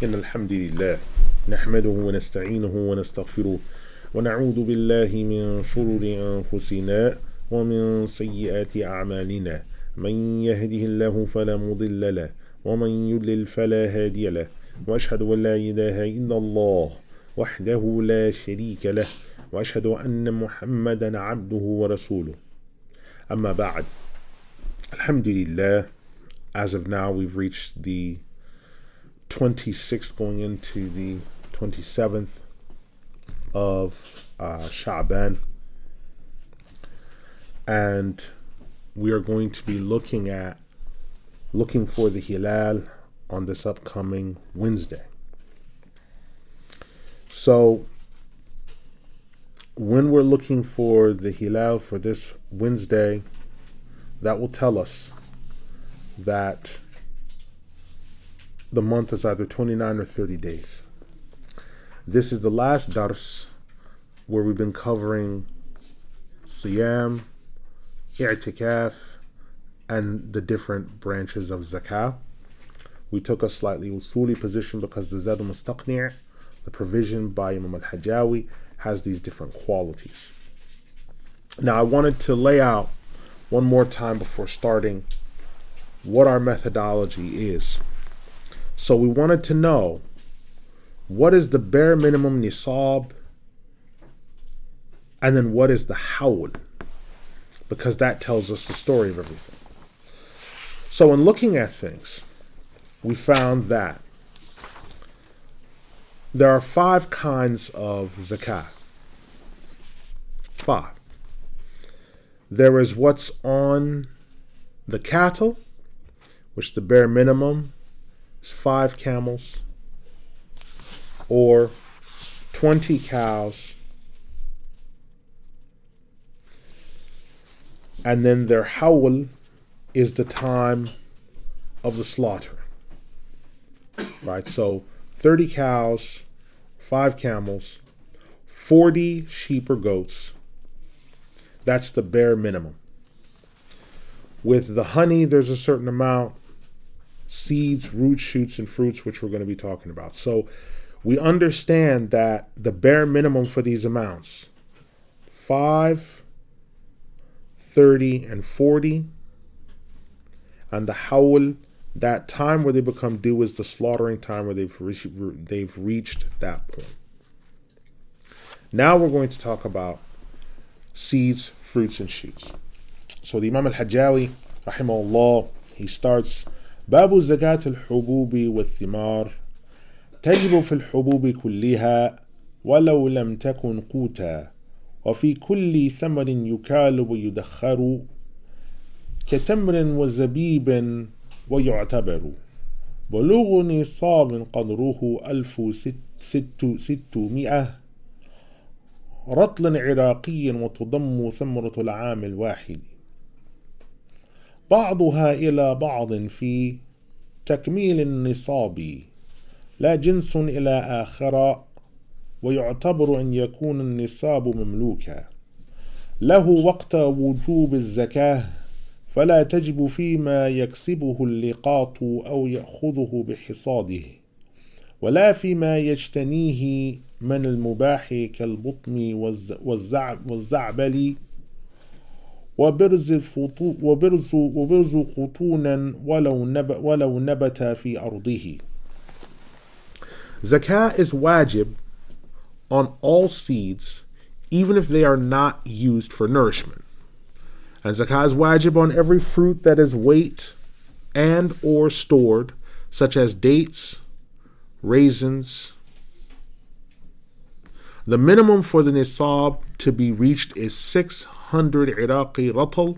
إن الحمد لله نحمده ونستعينه ونستغفره ونعوذ بالله من شرور أنفسنا ومن سيئات أعمالنا من يهده الله فلا مضل له ومن يضلل فلا هادي له وأشهد أن لا إله إلا الله وحده لا شريك له وأشهد أن محمدا عبده ورسوله أما بعد. Alhamdulillah, as of now we've reached the 26th going into the 27th of Sha'ban, and we are going to be looking for the Hilal on this upcoming Wednesday. So when we're looking for the Hilal for this Wednesday, that will tell us that the month is either 29 or 30 days. This is the last dars where we've been covering Siyam, i'tikaf, and the different branches of Zakah. We took a slightly usuli position because the Zad al-Mustaqni', the provision by Imam Al has these different qualities. Now I wanted to lay out one more time before starting what our methodology is. So we wanted to know, what is the bare minimum nisab, and then what is the hawl, because that tells us the story of everything. So in looking at things, we found that there are 5 kinds of zakah. 5. There is what's on the cattle, which the bare minimum is 5 camels or 20 cows. And then their hawl is the time of the slaughter. Right? So 30 cows, 5 camels, 40 sheep or goats. That's the bare minimum. With the honey, there's a certain amount. Seeds, roots, shoots, and fruits, which we're going to be talking about. So we understand that the bare minimum for these amounts, 5, 30, and 40, and the hawl, that time where they become due is the slaughtering time where they've reached that point. Now we're going to talk about seeds, fruits, and shoots. So the Imam Al-Hajjawi, rahimahullah, he starts, باب زكاة الحبوب والثمار تجب في الحبوب كلها ولو لم تكن قوتا وفي كل ثمر يكال ويدخر كتمر وزبيب ويعتبر بلوغ نصاب قدره 1600 رطل عراقي وتضم ثمرة العام الواحد بعضها إلى بعض في تكميل النصاب لا جنس إلى آخر ويعتبر أن يكون النصاب مملوكا له وقت وجوب الزكاة فلا تجب فيما يكسبه اللقاط أو يأخذه بحصاده ولا فيما يجتنيه من المباح كالبطم والزعبل وبرز قطونا ولو نبت في أرضه. Zakah is wajib on all seeds, even if they are not used for nourishment. And zakah is wajib on every fruit that is weight and or stored, such as dates, raisins. The minimum for the nisab to be reached is 600 Iraqi ratl.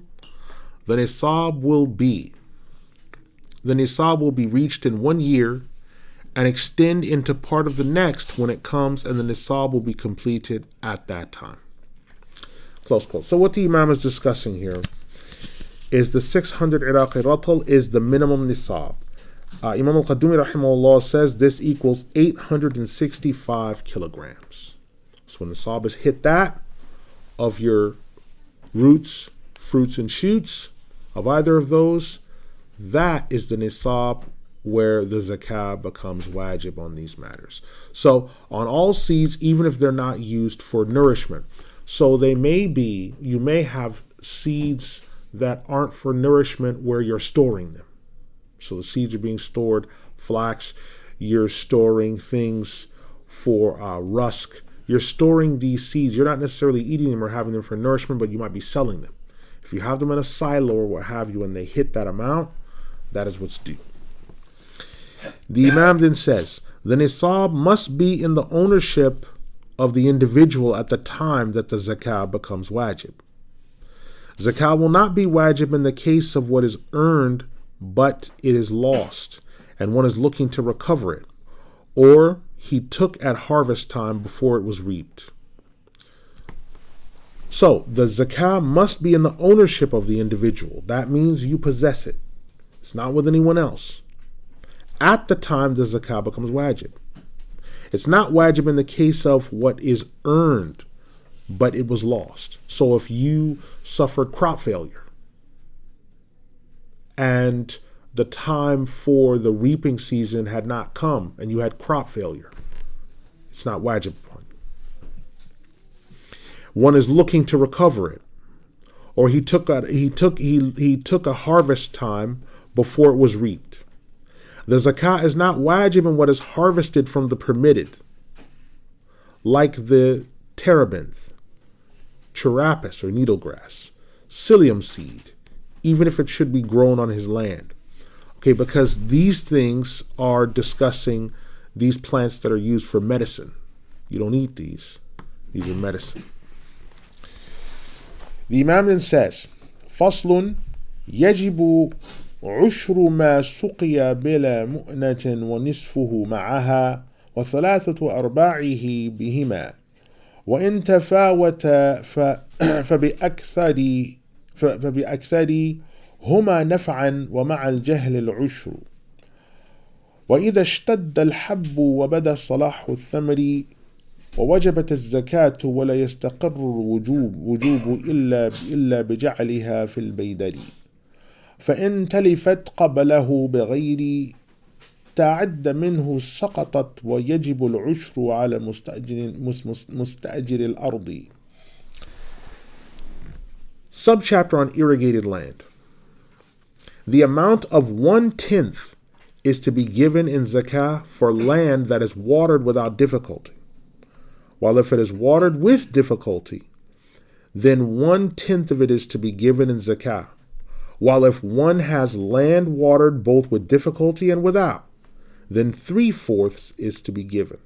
The nisab will be reached in 1 year and extend into part of the next when it comes, and the nisab will be completed at that time. Close quote. So what the Imam is discussing here is the 600 Iraqi ratl is the minimum nisab. Imam Al-Qaddumi rahimahullah says this equals 865 kilograms. So when nisab is hit that, of your roots, fruits, and shoots, of either of those, that is the nisab where the zakah becomes wajib on these matters. So on all seeds, even if they're not used for nourishment. So you may have seeds that aren't for nourishment where you're storing them. So the seeds are being stored, flax, you're storing things for rusk. You're storing these seeds. You're not necessarily eating them or having them for nourishment, but you might be selling them. If you have them in a silo or what have you and they hit that amount, that is what's due. The Imam then says, the nisab must be in the ownership of the individual at the time that the zakah becomes wajib. Zakah will not be wajib in the case of what is earned but it is lost and one is looking to recover it, or he took at harvest time before it was reaped. So the zakah must be in the ownership of the individual. That means you possess it. It's not with anyone else. At the time the zakah becomes wajib. It's not wajib in the case of what is earned, but it was lost. So if you suffered crop failure and the time for the reaping season had not come and you had crop failure, it's not wajib upon you. One is looking to recover it, or he took a harvest time before it was reaped. The zakah is not wajib in what is harvested from the permitted, like the terebinth, cherapis or needlegrass, psyllium seed, even if it should be grown on his land. Okay, because these things are discussing these plants that are used for medicine. You don't eat these. These are medicine. The Imam then says, فصل يجب عشر ما سقي بلا مؤنة ونصفه معها وثلاثة أرباعه بهما وإن تفاوت فبأكثر هما نفعا ومع الجهل العشر وإذا اشتد الحب وبدا صلاح الثمر ووجبت الزكاة ولا يستقر الوجوب إلا بجعلها في البيدر فإن تلفت قبله بغير تعد منه سقطت ويجب العشر على مستأجر الأرض. Subchapter on irrigated land. The amount of 1/10 is to be given in zakah for land that is watered without difficulty. While if it is watered with difficulty, then 1/10 of it is to be given in zakah. While if one has land watered both with difficulty and without, then 3/4 is to be given.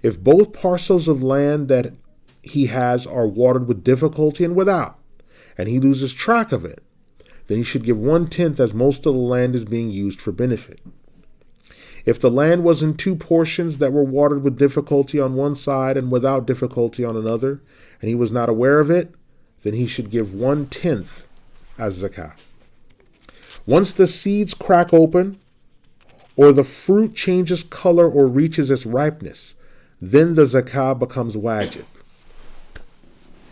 If both parcels of land that he has are watered with difficulty and without, and he loses track of it, then he should give 1/10 as most of the land is being used for benefit. If the land was in two portions that were watered with difficulty on one side and without difficulty on another, and he was not aware of it, then he should give 1/10 as zakah. Once the seeds crack open, or the fruit changes color or reaches its ripeness, then the zakah becomes wajib.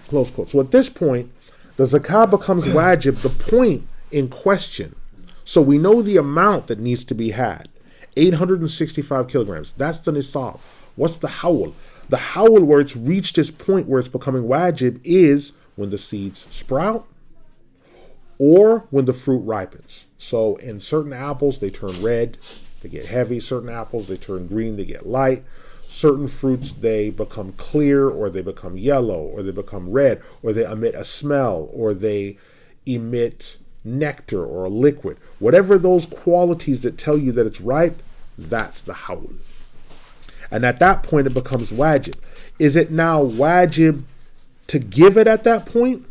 Close quote. So at this point, the zakah becomes wajib, the point in question. So we know the amount that needs to be had. 865 kilograms. That's the nisab. What's the hawl? The hawl where it's reached its point where it's becoming wajib is when the seeds sprout or when the fruit ripens. So in certain apples, they turn red, they get heavy. Certain apples, they turn green, they get light. Certain fruits, they become clear, or they become yellow, or they become red, or they emit a smell, or they emit nectar or a liquid. Whatever those qualities that tell you that it's ripe, that's the hawl. And at that point, it becomes wajib. Is it now wajib to give it at that point?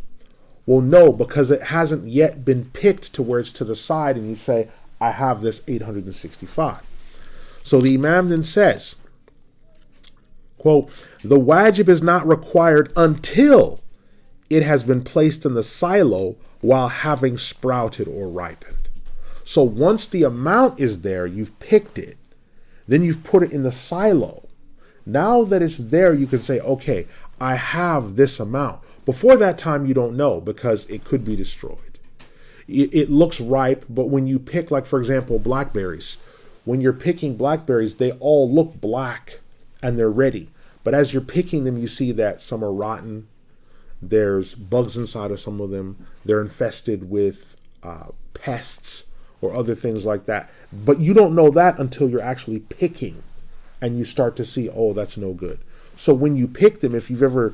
Well, no, because it hasn't yet been picked to where it's to the side and you say, I have this 865. So the Imam then says, quote, the wajib is not required until it has been placed in the silo while having sprouted or ripened. So once the amount is there, you've picked it, then you've put it in the silo. Now that it's there, you can say, okay, I have this amount. Before that time, you don't know because it could be destroyed. It looks ripe, but when you pick, like, for example, blackberries, when you're picking blackberries, they all look black and they're ready. But as you're picking them, you see that some are rotten. There's bugs inside of some of them. They're infested with pests or other things like that. But you don't know that until you're actually picking and you start to see, oh, that's no good. So when you pick them, if you've ever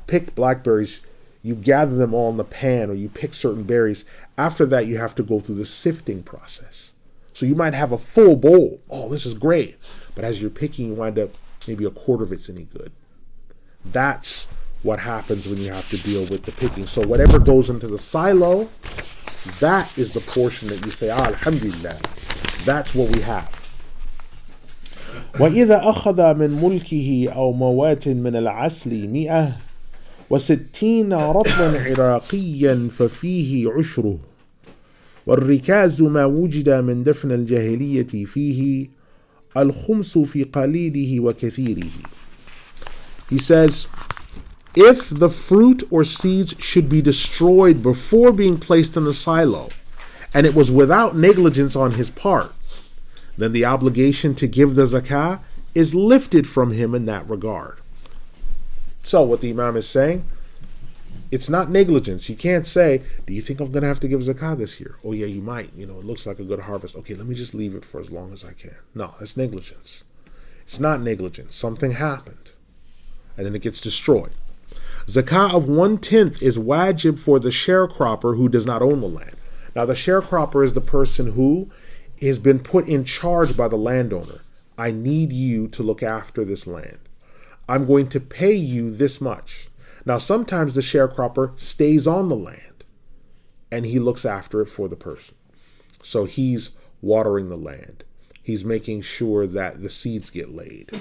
picked blackberries, you gather them all in the pan, or you pick certain berries. After that, you have to go through the sifting process. So you might have a full bowl. Oh, this is great. But as you're picking, you wind up maybe a quarter of it's any good. That's what happens when you have to deal with the picking. So whatever goes into the silo, that is the portion that you say, alhamdulillah, that's what we have. وإذا أخذ من ملكه أو موات من العسل 160 رطلا عراقيا ففيه عشره والركاز ما وجد من دفن الجاهلية فيه الخمس في قليله وكثيره. He says, if the fruit or seeds should be destroyed before being placed in the silo, and it was without negligence on his part, then the obligation to give the zakah is lifted from him in that regard. So what the Imam is saying, it's not negligence. You can't say, do you think I'm going to have to give zakah this year? Oh yeah, you might. It looks like a good harvest. Okay, let me just leave it for as long as I can. No, it's negligence. It's not negligence. Something happened, and then it gets destroyed. Zakah of 1/10 is wajib for the sharecropper who does not own the land. Now the sharecropper is the person who has been put in charge by the landowner. I need you to look after this land. I'm going to pay you this much. Now sometimes the sharecropper stays on the land and he looks after it for the person. So he's watering the land. He's making sure that the seeds get laid.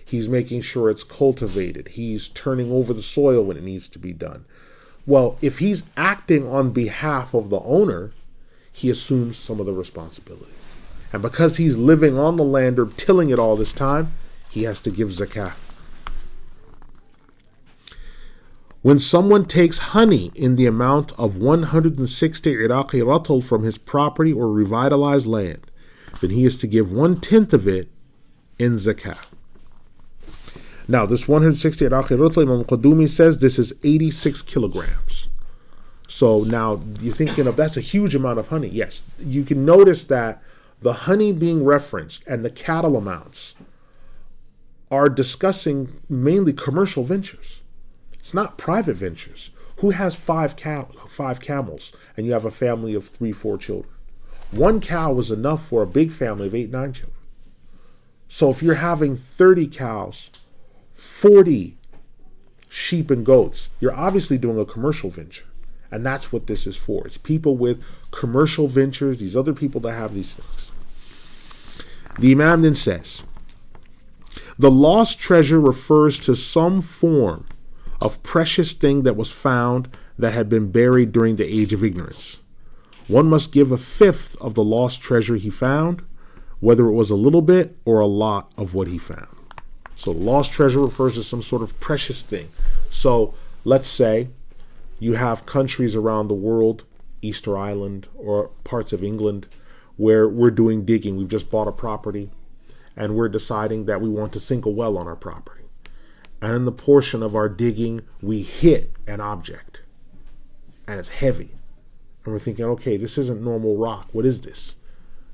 He's making sure it's cultivated. He's turning over the soil when it needs to be done. Well, if he's acting on behalf of the owner, he assumes some of the responsibility. And because he's living on the land or tilling it all this time, he has to give zakah. When someone takes honey in the amount of 160 Iraqi ratl from his property or revitalized land, then he is to give 1/10 of it in zakah. Now, this 160 Iraqi ratl, Imam Qadumi says this is 86 kilograms. So now you're thinking of, that's a huge amount of honey. Yes, you can notice that the honey being referenced and the cattle amounts are discussing mainly commercial ventures. It's not private ventures. Who has five camels and you have a family of 3-4 children? One cow was enough for a big family of 8-9 children. So if you're having 30 cows, 40 sheep and goats, you're obviously doing a commercial venture. And that's what this is for. It's people with commercial ventures, these other people that have these things. The Imam then says, the lost treasure refers to some form of precious thing that was found that had been buried during the age of ignorance. One must give 1/5 of the lost treasure he found, whether it was a little bit or a lot of what he found. So lost treasure refers to some sort of precious thing. So let's say you have countries around the world, Easter Island or parts of England, where we're doing digging. We've just bought a property and we're deciding that we want to sink a well on our property. And in the portion of our digging, we hit an object and it's heavy. And we're thinking, okay, this isn't normal rock. What is this?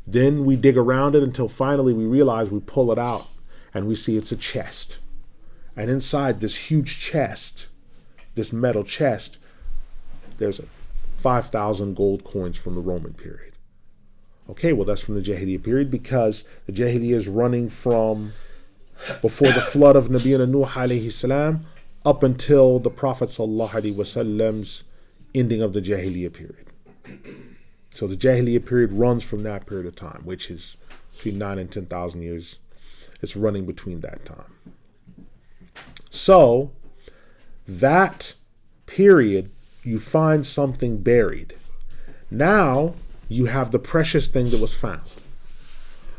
Then we dig around it until finally we realize, we pull it out and we see it's a chest. And inside this huge chest, this metal chest, there's 5,000 gold coins from the Roman period. Okay, well, that's from the Jahiliyyah period, because the Jahiliyyah is running from before the flood of Nabiyyina Nuh alayhi salam up until the Prophet sallallahu alaihi wasallam's ending of the Jahiliyyah period. So the Jahiliyyah period runs from that period of time, which is between 9 and 10,000 years. It's running between that time. So that period, you find something buried. Now you have the precious thing that was found.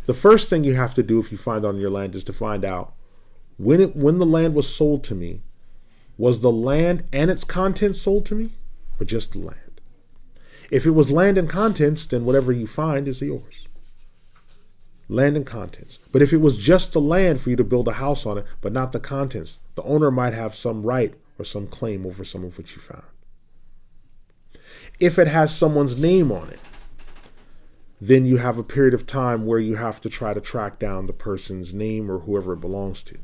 The first thing you have to do if you find on your land is to find out when the land was sold to me, was the land and its contents sold to me, or just the land? If it was land and contents, then whatever you find is yours. Land and contents. But if it was just the land for you to build a house on it, but not the contents, the owner might have some right or some claim over some of what you found. If it has someone's name on it, then you have a period of time where you have to try to track down the person's name or whoever it belongs to.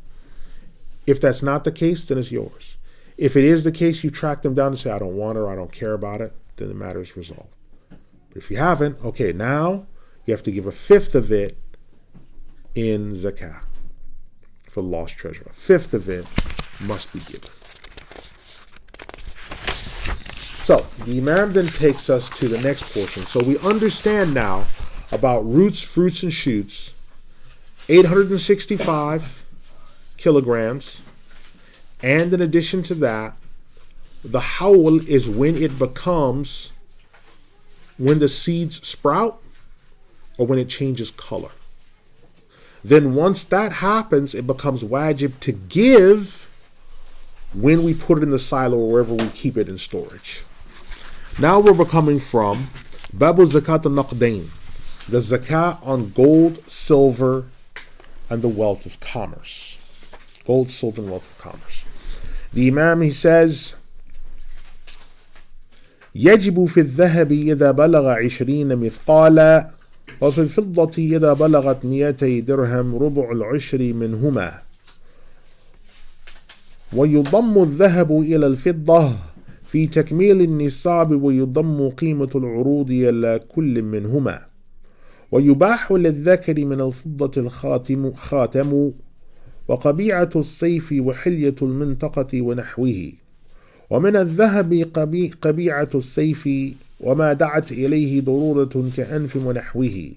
If that's not the case, then it's yours. If it is the case, you track them down and say, I don't want it, or I don't care about it, then the matter is resolved. But if you haven't, okay, now you have to give a fifth of it in zakah for lost treasure. A fifth of it must be given. So the Imam then takes us to the next portion. So we understand now about roots, fruits, and shoots, 865 kilograms. And in addition to that, the hawl is when the seeds sprout or when it changes color. Then once that happens, it becomes wajib to give when we put it in the silo or wherever we keep it in storage. Now we're coming from Babu Zakat al-Naqdain, the zakah on gold, silver, and the wealth of commerce. Gold, silver, and wealth of commerce. The Imam, he says, يجب في الذهب إذا بلغ 20 مثقالا وفي الفضة إذا بلغت 200 درهم ربع العشر منهما ويضم الذهب إلى الفضة في تكميل النصاب ويضم قيمة العروض إلى كل منهما ويباح للذكر من الفضة الخاتم وقبيعة السيف وحلية المنطقة ونحوه ومن الذهب قبيعة السيف وما دعت إليه ضرورة كأنف ونحوه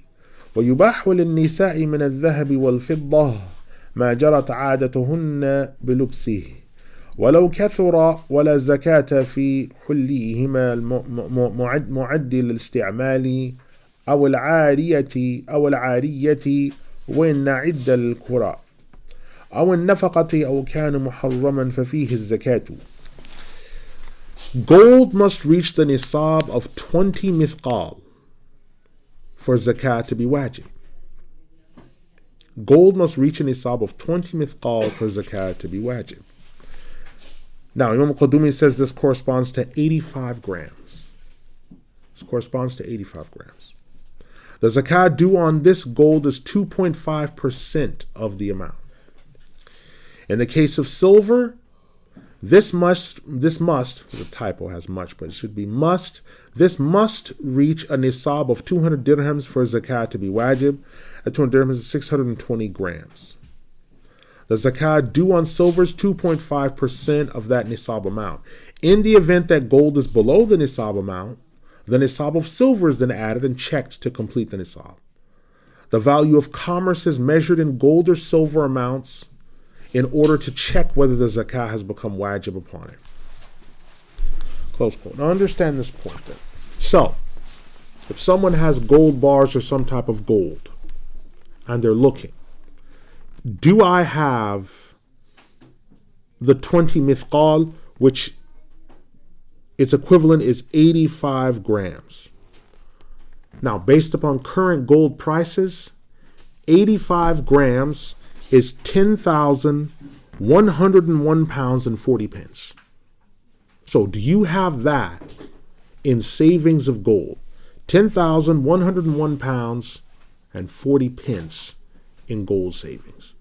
ويباح للنساء من الذهب والفضة ما جرت عادتهن بلبسه ولو كثر ولا زكاة في حليهما معد للاستعمال أو العارية وإن عد الكراء أو النفقة أو كان محرما ففيه الزكاة. Gold must reach the nisab of 20 mithqal for zakat to be wajib. Gold must reach a nisab of 20 mithqal for zakat to be wajib. Now, Imam Al-Qadumi says this corresponds to 85 grams. This corresponds to 85 grams. The zakat due on this gold is 2.5% of the amount. In the case of silver, this must, the typo has much, but it should be must. This must reach a nisab of 200 dirhams for zakat to be wajib. At 200 dirhams is 620 grams. The zakat due on silver is 2.5% of that nisab amount. In the event that gold is below the nisab amount, the nisab of silver is then added and checked to complete the nisab. The value of commerce is measured in gold or silver amounts in order to check whether the zakah has become wajib upon it. Close quote. Now understand this point then. So, if someone has gold bars or some type of gold, and they're looking, do I have the 20 mithqal, which its equivalent is 85 grams. Now, based upon current gold prices, 85 grams is 10,101 pounds and 40 pence. So do you have that in savings of gold? 10,101 pounds and 40 pence in gold savings.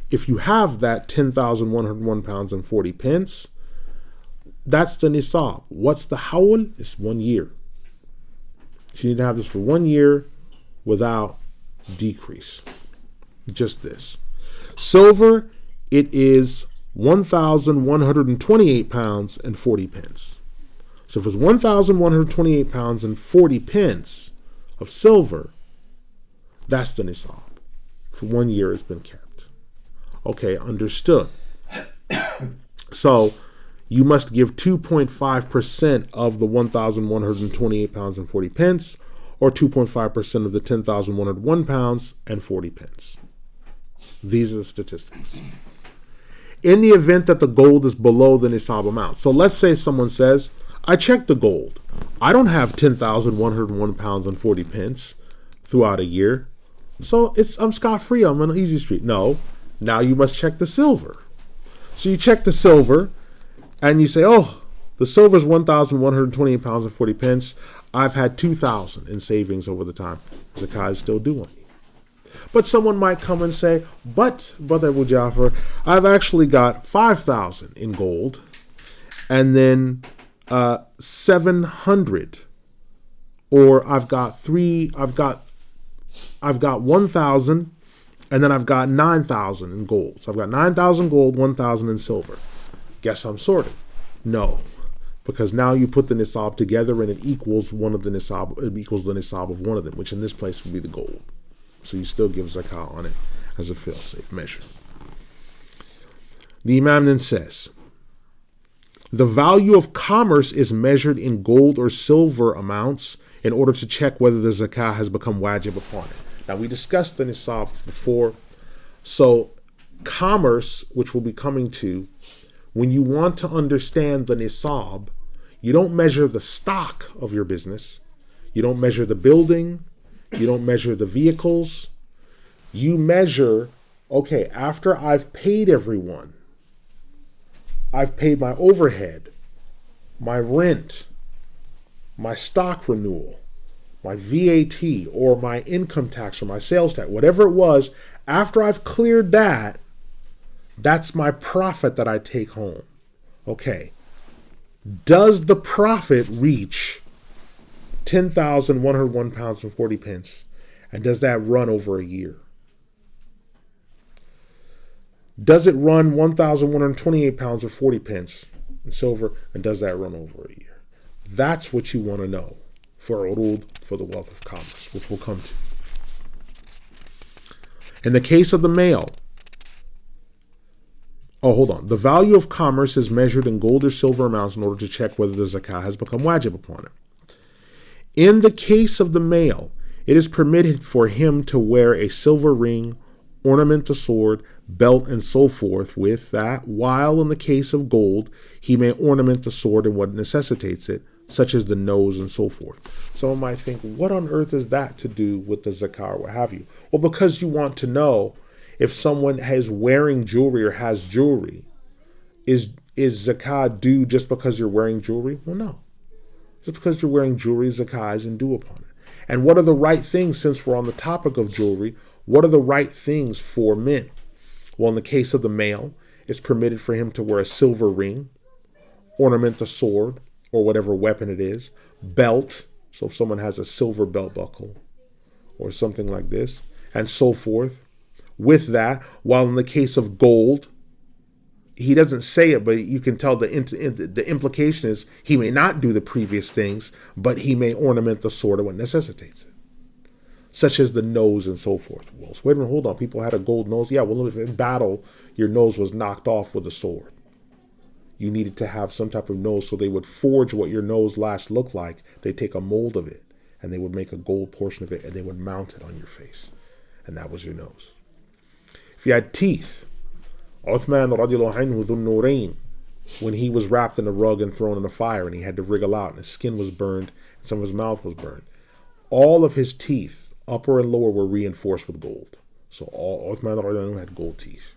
If you have that 10,101 pounds and 40 pence, that's the nisab. What's the hawl? It's 1 year. So you need to have this for 1 year without decrease. Just this. Silver, it is 1,128 pounds and 40 pence. So if it's 1,128 pounds and 40 pence of silver, that's the nisab. For 1 year it's been kept. Okay, understood. So you must give 2.5% of the 1,128 pounds and 40 pence, or 2.5% of the 10,101 pounds and 40 pence. These are the statistics. In the event that the gold is below the nisab amount. So let's say someone says, I checked the gold. I don't have 10,101 pounds and 40 pence throughout a year. So I'm scot-free. I'm on an easy street. No. Now you must check the silver. So you check the silver and you say, oh, the silver is 1,128 pounds and 40 pence. I've had 2,000 in savings over the time. Zakah is still due on me. But someone might come and say, but, Brother Abu Ja'far, I've actually got 5,000 in gold and then 700, or I've got 1,000 and then I've got 9,000 in gold. So I've got 9,000 gold, 1,000 in silver. Guess I'm sorted. No, because now you put the nisab together and it equals the nisab of one of them, which in this place would be the gold. So you still give zakah on it as a fail-safe measure. The Imam then says, the value of commerce is measured in gold or silver amounts in order to check whether the zakah has become wajib upon it. Now, we discussed the nisab before. So commerce, which we'll be coming to, when you want to understand the nisab, you don't measure the stock of your business. You don't measure the building. You don't measure the vehicles. You measure, okay, after I've paid everyone, I've paid my overhead, my rent, my stock renewal, my VAT, or my income tax, or my sales tax, whatever it was, after I've cleared that, that's my profit that I take home. Okay. Does the profit reach 10,101 pounds and 40 pence? And does that run over a year? Does it run 1,128 pounds or 40 pence in silver? And does that run over a year? That's what you want to know for urud, for the wealth of commerce, which we'll come to. In the case of the male, the value of commerce is measured in gold or silver amounts in order to check whether the zakah has become wajib upon it. In the case of the male, it is permitted for him to wear a silver ring, ornament the sword, belt, and so forth with that, while in the case of gold, he may ornament the sword and what necessitates it, such as the nose and so forth. Someone might think, what on earth is that to do with the zakah or what have you? Well, because you want to know if someone is wearing jewelry or has jewelry, is zakah due just because you're wearing jewelry? Well, no. Just because you're wearing jewelry, zakah isn't due upon it. And what are the right things, since we're on the topic of jewelry, what are the right things for men? Well, in the case of the male, it's permitted for him to wear a silver ring, ornament the sword, or whatever weapon it is, belt, so if someone has a silver belt buckle, or something like this, and so forth. With that, while in the case of gold, he doesn't say it, but you can tell the implication is he may not do the previous things, but he may ornament the sword or what necessitates it, such as the nose and so forth. Well, so wait a minute, hold on. People had a gold nose. Yeah, well, if in battle, your nose was knocked off with a sword. You needed to have some type of nose, so they would forge what your nose last looked like. They take a mold of it, and they would make a gold portion of it, and they would mount it on your face. And that was your nose. If you had teeth, Uthman radiallahu anhu dhun nurayn, when he was wrapped in a rug and thrown in a fire and he had to wriggle out and his skin was burned and some of his mouth was burned, all of his teeth, upper and lower, were reinforced with gold. So all Uthman radiallahu anhu had gold teeth.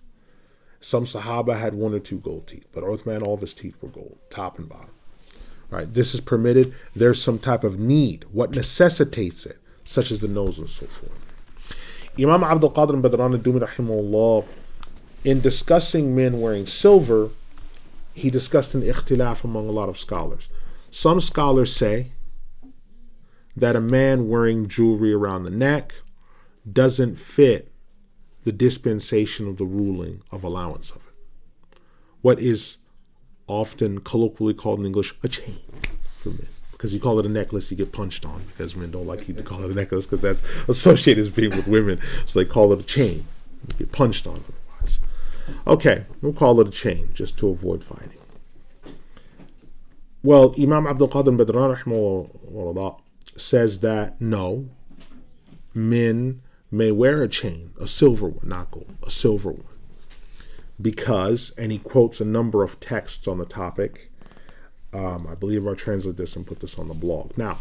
Some Sahaba had one or two gold teeth, but Uthman, all of his teeth were gold, top and bottom. Right? This is permitted. There's some type of need, what necessitates it, such as the nose and so forth. Imam Abdul Qadir Badran al-Dumi rahimahullah, in discussing men wearing silver, he discussed an ikhtilaf among a lot of scholars. Some scholars say that a man wearing jewelry around the neck doesn't fit the dispensation of the ruling of allowance of it. What is often colloquially called in English a chain for men. Because you call it a necklace, you get punched on, because men don't like you to call it a necklace because that's associated as being with women. So they call it a chain. You get punched on otherwise. Okay, we'll call it a chain just to avoid fighting. Well, Imam Abdul Qadir Badran rahimahullah says that no, men may wear a chain, a silver one, not gold, a silver one. Because, and he quotes a number of texts on the topic, I believe I translated this and put this on the blog. Now,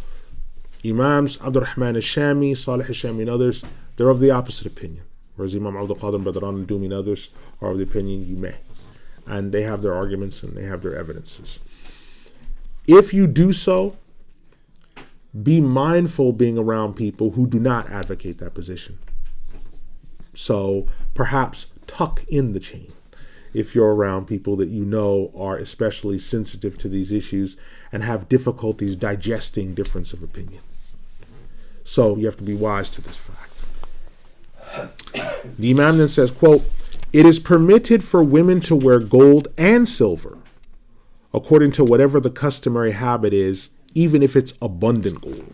Imams Abdul Rahman al-Shami, Salih al-Shami, and others, they're of the opposite opinion. Whereas Imam Abdul Qadir Badran and Dumi and others are of the opinion you may. And they have their arguments and they have their evidences. If you do so, be mindful being around people who do not advocate that position. So perhaps tuck in the chain if you're around people that you know are especially sensitive to these issues and have difficulties digesting difference of opinion. So you have to be wise to this fact. The Imam then says, quote, "It is permitted for women to wear gold and silver according to whatever the customary habit is, even if it's abundant gold."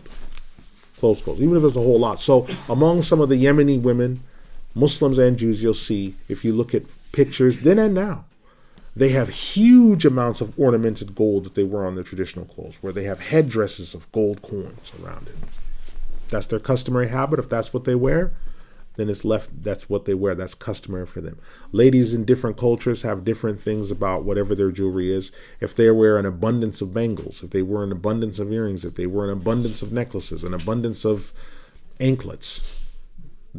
Close quote. Even if it's a whole lot. So among some of the Yemeni women, Muslims and Jews, you'll see, if you look at pictures then and now, they have huge amounts of ornamented gold that they wear on their traditional clothes, where they have headdresses of gold coins around it. That's their customary habit. If that's what they wear, then it's left, that's what they wear. That's customary for them. Ladies in different cultures have different things about whatever their jewelry is. If they wear an abundance of bangles, if they wear an abundance of earrings, if they wear an abundance of necklaces, an abundance of anklets,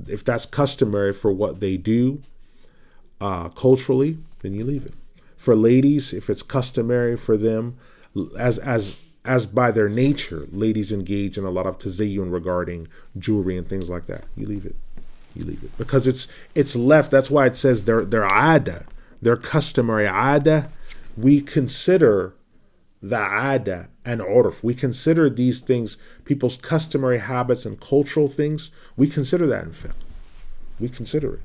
if that's customary for what they do culturally, then you leave it. For ladies, if it's customary for them, as by their nature, ladies engage in a lot of tazayyun regarding jewelry and things like that, you leave it. You leave it. Because it's left, that's why it says their ada, their customary ada. We consider the ada and urf. We consider these things, people's customary habits and cultural things, we consider that in fiqh. We consider it.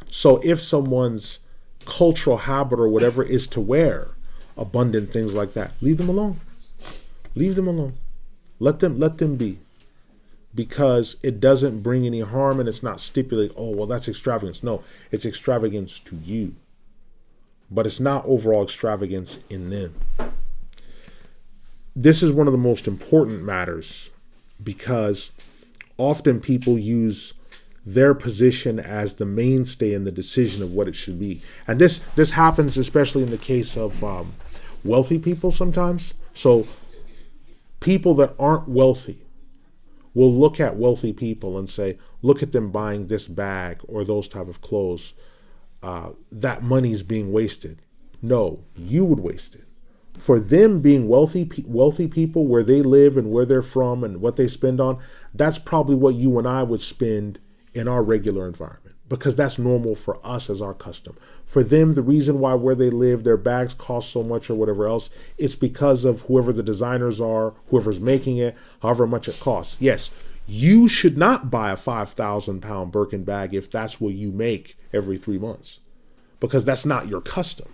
So if someone's cultural habit or whatever is to wear abundant things like that, leave them alone. Leave them alone. Let them be. Because it doesn't bring any harm and it's not stipulated, oh, well, that's extravagance. No, it's extravagance to you. But it's not overall extravagance in them. This is one of the most important matters because often people use their position as the mainstay in the decision of what it should be. And this happens especially in the case of wealthy people sometimes. So people that aren't wealthy will look at wealthy people and say, look at them buying this bag or those type of clothes. That money's being wasted. No, you would waste it. For them being wealthy people, where they live and where they're from and what they spend on, that's probably what you and I would spend in our regular environment, because that's normal for us as our custom. For them, the reason why where they live, their bags cost so much or whatever else, it's because of whoever the designers are, whoever's making it, however much it costs. Yes, you should not buy a 5,000 pound Birkin bag if that's what you make every 3 months, because that's not your custom.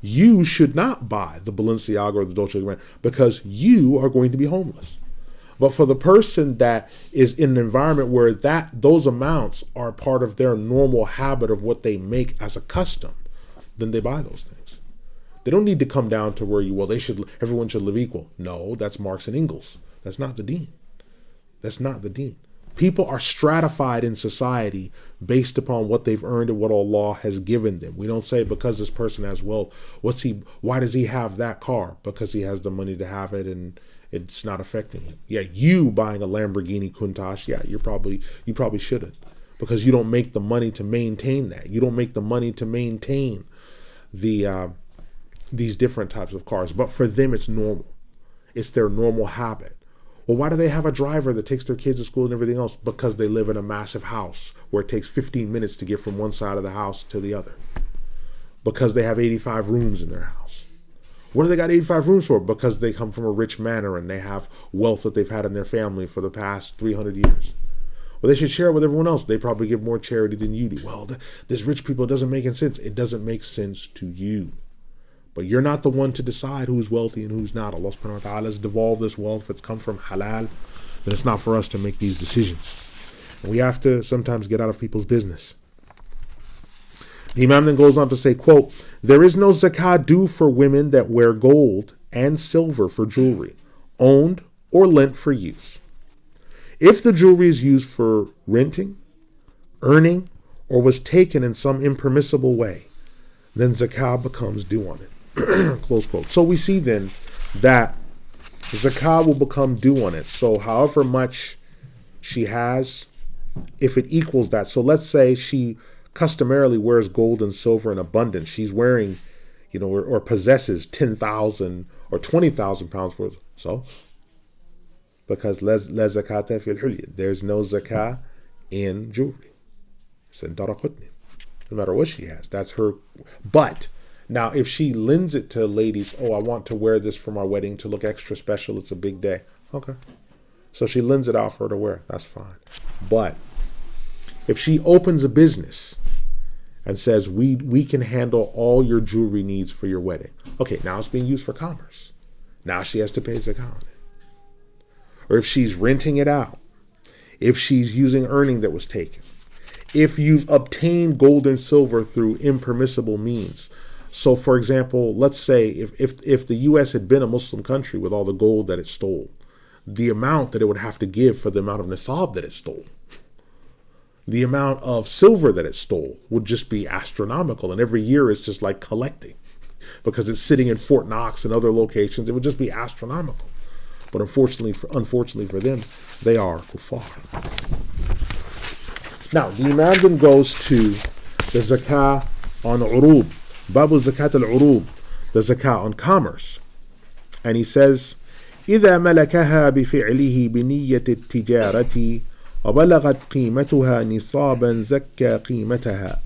You should not buy the Balenciaga or the Dolce & Gabbana because you are going to be homeless. But for the person that is in an environment where those amounts are part of their normal habit of what they make as a custom, then they buy those things. They don't need to come down to where everyone should live equal. No, that's Marx and Engels. That's not the deen. That's not the deen. People are stratified in society based upon what they've earned and what Allah has given them. We don't say because this person has wealth, why does he have that car? Because he has the money to have it and it's not affecting him. Yeah, you buying a Lamborghini Countach, yeah, you probably shouldn't, because you don't make the money to maintain that. You don't make the money to maintain these different types of cars. But for them, it's normal. It's their normal habit. Well, why do they have a driver that takes their kids to school and everything else? Because they live in a massive house where it takes 15 minutes to get from one side of the house to the other. Because they have 85 rooms in their house. What do they got 85 rooms for? Because they come from a rich manor and they have wealth that they've had in their family for the past 300 years. Well, they should share it with everyone else. They probably give more charity than you do. Well, this rich people, it doesn't make sense. It doesn't make sense to you. But you're not the one to decide who's wealthy and who's not. Allah subhanahu wa ta'ala has devolved this wealth. If it's come from halal, then it's not for us to make these decisions. And we have to sometimes get out of people's business. The Imam then goes on to say, quote, "There is no zakah due for women that wear gold and silver for jewelry, owned or lent for use. If the jewelry is used for renting, earning, or was taken in some impermissible way, then zakah becomes due on it." Close quote. So we see then that Zakah will become due on it. So however much she has, if it equals that. So let's say she customarily wears gold and silver in abundance. She's wearing, or possesses 10,000 or 20,000 pounds worth. So, because la zakata fil hulya, there's no zakah in jewelry. It's in daraqutni. No matter what she has, that's her. But now, if she lends it to ladies, I want to wear this for my wedding to look extra special. It's a big day. Okay. So she lends it out for her to wear. That's fine. But if she opens a business and says, we can handle all your jewelry needs for your wedding. Okay, now it's being used for commerce. Now she has to pay zakah on it. Or if she's renting it out. If she's using earning that was taken. If you've obtained gold and silver through impermissible means. So, for example, let's say if the U.S. had been a Muslim country with all the gold that it stole, the amount that it would have to give for the amount of nisab that it stole, the amount of silver that it stole would just be astronomical. And every year it's just like collecting because it's sitting in Fort Knox and other locations. It would just be astronomical. But unfortunately for them, they are kuffar. Now, the Imam then goes to the zakah on urub. Babu zakat al-urub, the zakah on commerce. And he says, إذا ملكها بفعله بنية التجارة وبلغت قيمتها نصابا زكى قيمتها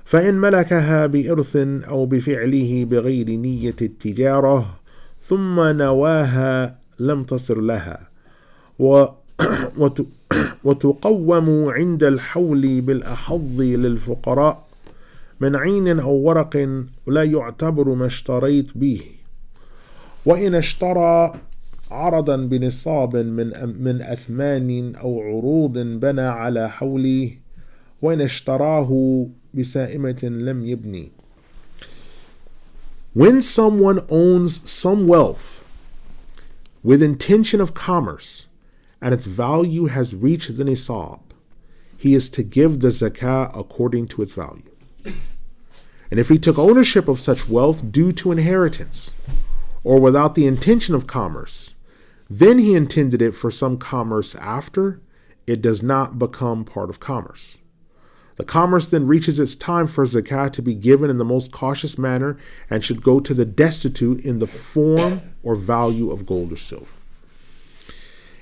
فإن ملكها بإرث أو بفعله بغير نية التجارة ثم نواها لم تصر لها وتقوم عند الحول بالأحظ للفقراء من عين أو ورق لا يعتبر ما اشتريت به وإن اشترى عرضا بنصاب من أثمان أو عروض بنى على حوله وإن اشتراه بسائمة لم يبني. When someone owns some wealth with intention of commerce and its value has reached the nisab, he is to give the zakah according to its value. And if he took ownership of such wealth due to inheritance or without the intention of commerce, then he intended it for some commerce after, it does not become part of commerce. The commerce then reaches its time for zakah to be given in the most cautious manner and should go to the destitute in the form or value of gold or silver.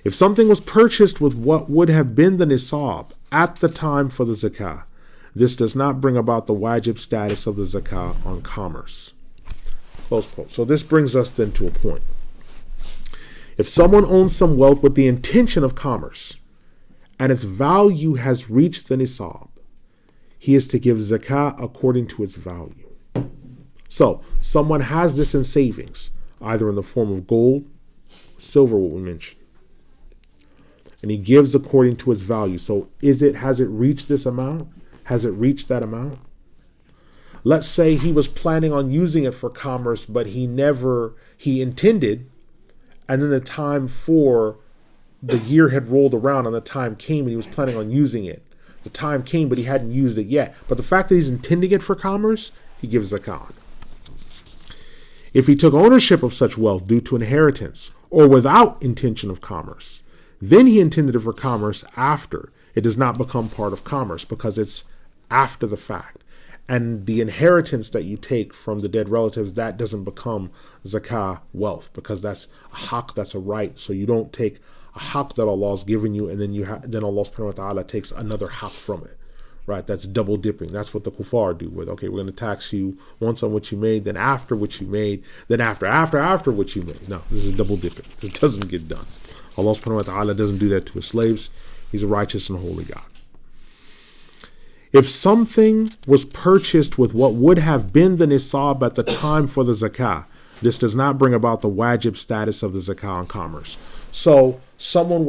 If something was purchased with what would have been the nisab at the time for the zakah, this does not bring about the wajib status of the zakah on commerce. Close quote. So this brings us then to a point. If someone owns some wealth with the intention of commerce and its value has reached the nisab, he is to give zakah according to its value. So someone has this in savings, either in the form of gold, silver, what we mentioned, and he gives according to its value. So has it reached this amount? Has it reached that amount? Let's say he was planning on using it for commerce, but he intended, and then the time for the year had rolled around and the time came and he was planning on using it. The time came, but he hadn't used it yet. But the fact that he's intending it for commerce, he gives zakah. If he took ownership of such wealth due to inheritance or without intention of commerce, then he intended it for commerce after. It does not become part of commerce because it's after the fact. And the inheritance that you take from the dead relatives, that doesn't become zakah wealth because that's a haqq, that's a right. So you don't take a haqq that Allah's given you and then Allah subhanahu wa ta'ala takes another haqq from it. Right? That's double dipping. That's what the kuffar do with, okay, we're going to tax you once on what you made, then after what you made, then after what you made. No, this is double dipping. This doesn't get done. Allah subhanahu wa ta'ala doesn't do that to his slaves. He's a righteous and holy God. If something was purchased with what would have been the nisab at the time for the zakah, this does not bring about the wajib status of the zakah on commerce. So someone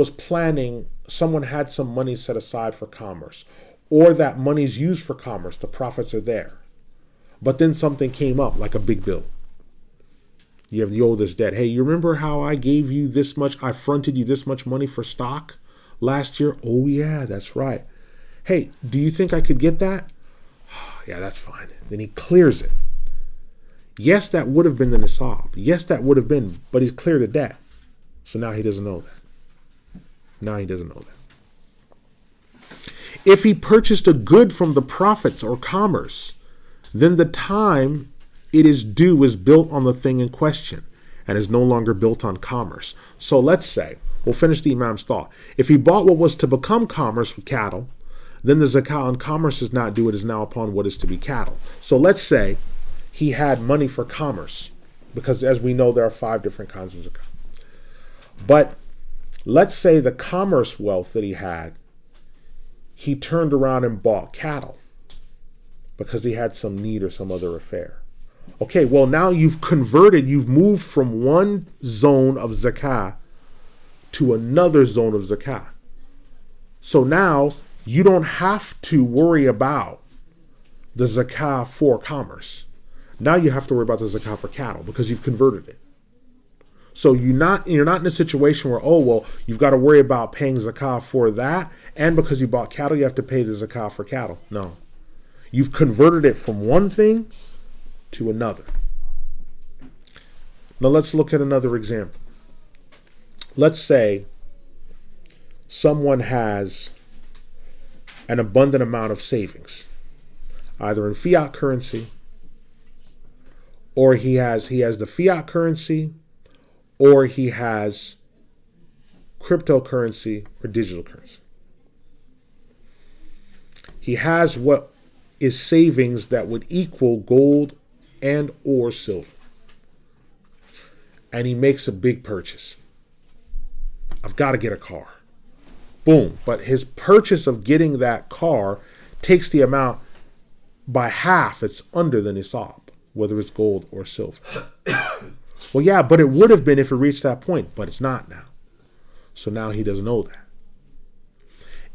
had some money set aside for commerce, or that money's used for commerce, the profits are there. But then something came up, like a big bill. You have the oldest debt. Hey, you remember how I gave you this much, I fronted you this much money for stock last year? Oh yeah, that's right. Hey, do you think I could get that? Yeah, that's fine. Then he clears it. Yes, that would have been the nisab. Yes, that would have been, but he's cleared of debt. So now he doesn't know that. Now he doesn't know that. If he purchased a good from the profits or commerce, then the time it is due is built on the thing in question and is no longer built on commerce. So let's say, we'll finish the Imam's thought. If he bought what was to become commerce with cattle, then the zakah on commerce is not due. It is now upon what is to be cattle. So let's say he had money for commerce, because as we know, there are 5 different kinds of zakah. But let's say the commerce wealth that he had, he turned around and bought cattle because he had some need or some other affair. Okay, well now you've moved from one zone of zakah to another zone of zakah. So now you don't have to worry about the zakah for commerce. Now you have to worry about the zakah for cattle because you've converted it. So you're not in a situation where, oh, well, you've got to worry about paying zakah for that, and because you bought cattle, you have to pay the zakah for cattle. No. You've converted it from one thing to another. Now let's look at another example. Let's say someone has an abundant amount of savings, either in fiat currency, or he has the fiat currency, or he has cryptocurrency or digital currency. He has what is savings that would equal gold and or silver. And he makes a big purchase. I've got to get a car. Boom. But his purchase of getting that car takes the amount by half. It's under the nisab, whether it's gold or silver. Well, yeah, but it would have been if it reached that point, but it's not now. So now he doesn't know that.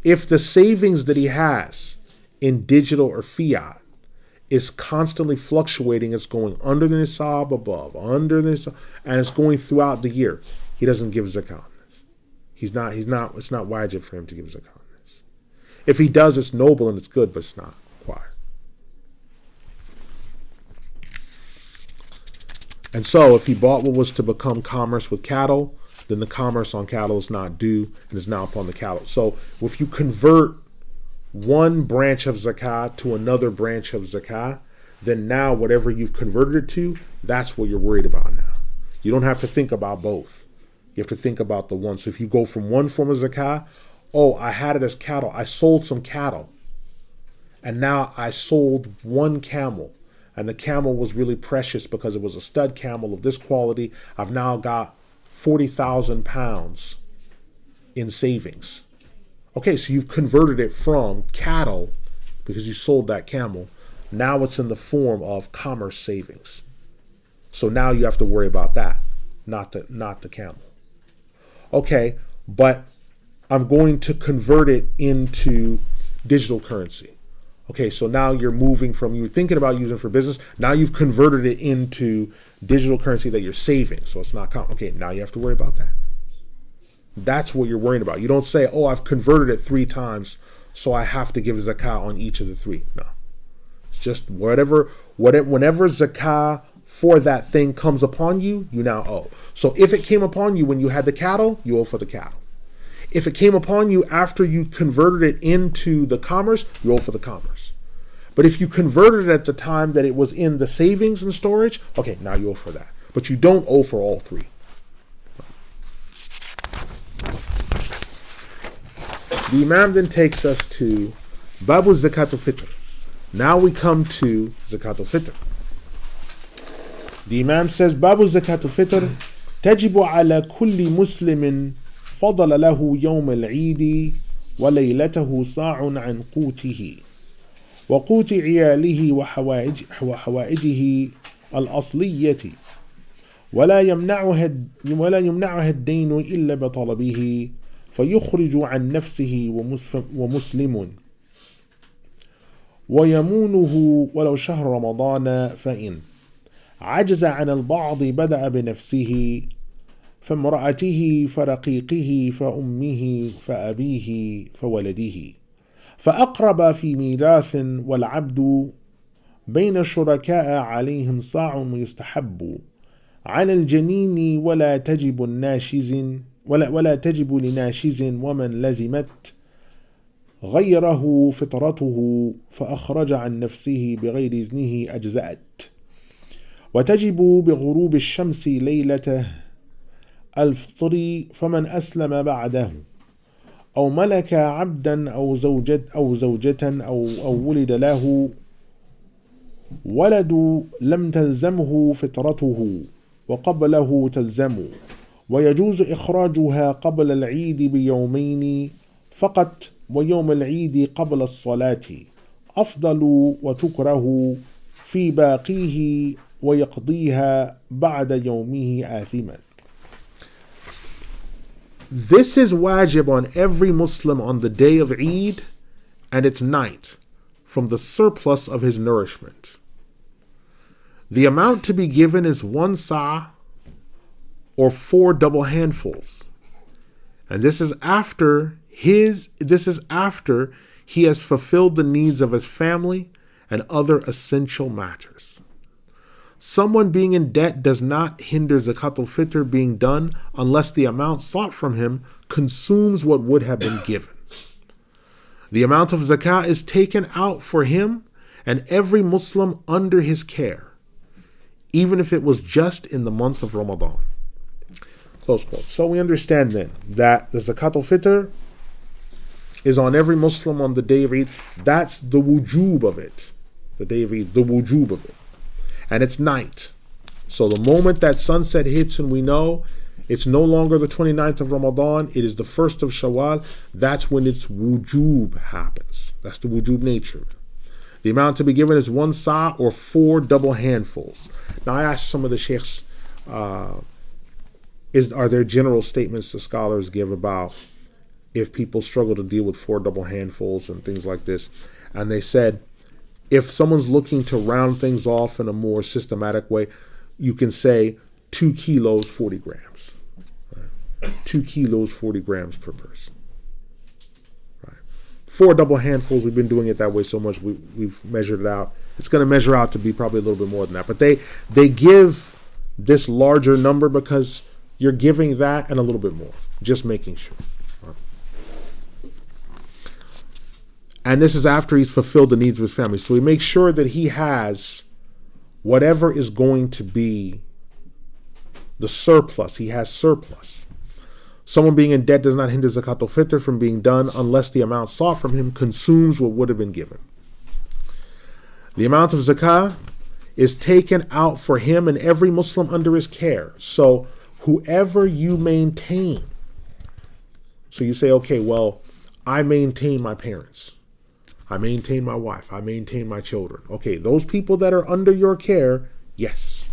If the savings that he has in digital or fiat is constantly fluctuating, it's going under the nisab, above, under the nisab, and it's going throughout the year, he doesn't give zakah on this. It's not wajib for him to give zakah on this. If he does, it's noble and it's good, but it's not required. And so if he bought what was to become commerce with cattle, then the commerce on cattle is not due and is now upon the cattle. So if you convert one branch of zakah to another branch of zakah, then now whatever you've converted it to, that's what you're worried about now. You don't have to think about both. You have to think about the one. So if you go from one form of zakah, oh, I had it as cattle. I sold some cattle. And now I sold one camel. And the camel was really precious because it was a stud camel of this quality. I've now got 40,000 pounds in savings. Okay, so you've converted it from cattle because you sold that camel. Now it's in the form of commerce savings. So now you have to worry about that, not the camel. Okay, but I'm going to convert it into digital currency. Okay, so now you're moving from, you were thinking about using it for business, now you've converted it into digital currency that you're saving. So it's not, okay, now you have to worry about that. That's what you're worrying about. You don't say, oh, I've converted it 3 times, so I have to give zakah on each of the 3. No. It's just whenever zakah for that thing comes upon you, you now owe. So if it came upon you when you had the cattle, you owe for the cattle. If it came upon you after you converted it into the commerce, you owe for the commerce. But if you converted it at the time that it was in the savings and storage, okay, now you owe for that. But you don't owe for all 3. The Imam then takes us to Babu Zakat al-Fitr. Now we come to Zakat al-Fitr. The Imam says, Babu Zakat al-Fitr تجب على كل مسلم فضل له يوم العيد وليلته صاع عن قوته وقوت عياله وحوائجه الأصلية ولا يمنعها الدين إلا بطلبه فيخرج عن نفسه ومسلم ويمونه ولو شهر رمضان فإن عجز عن البعض بدأ بنفسه فامرأته فرقيقه فأمه فأبيه فولده فأقرب في ميراث والعبد بين الشركاء عليهم صاع ويستحب على الجنين ولا تجب لناشز ومن لزمت غيره فطرته فأخرج عن نفسه بغير إذنه أجزأت. وتجب بغروب الشمس ليلة الفطر فمن أسلم بعده أو ملك عبدا أو زوجة أو ولد له ولد لم تلزمه فطرته وقبله تلزم. ويجوز إخراجها قبل العيد بيومين فقط ويوم العيد قبل الصلاة أفضل وتكره في باقيه ويقضيها بعد يومه آثما. This is wajib on every Muslim on the day of Eid and its night from the surplus of his nourishment. The amount to be given is 1 sa' or 4 double handfuls. And this is after he has fulfilled the needs of his family and other essential matters. Someone being in debt does not hinder Zakat al-Fitr being done unless the amount sought from him consumes what would have been given. The amount of Zakah is taken out for him and every Muslim under his care, even if it was just in the month of Ramadan. Close quote. So we understand then that the Zakat al-Fitr is on every Muslim on the day of Eid. That's the wujub of it. The day of Eid, the wujub of it. And it's night. So the moment that sunset hits and we know it's no longer the 29th of Ramadan, it is the 1st of Shawwal, that's when its wujub happens. That's the wujub nature. The amount to be given is 1 sa' or 4 double handfuls. Now I asked some of the Sheikhs, are there general statements the scholars give about if people struggle to deal with 4 double handfuls and things like this? And they said, if someone's looking to round things off in a more systematic way, you can say 2 kilos, 40 grams. Right? 2 kilos, 40 grams per person. Right? 4 double handfuls, we've been doing it that way so much, we've measured it out. It's going to measure out to be probably a little bit more than that. But they give this larger number because you're giving that and a little bit more, just making sure. And this is after he's fulfilled the needs of his family. So he makes sure that he has whatever is going to be the surplus. He has surplus. Someone being in debt does not hinder Zakat al-Fitr from being done unless the amount sought from him consumes what would have been given. The amount of Zakah is taken out for him and every Muslim under his care. So whoever you maintain. So you say, okay, well, I maintain my parents. I maintain my wife. I maintain my children. Okay, those people that are under your care, yes,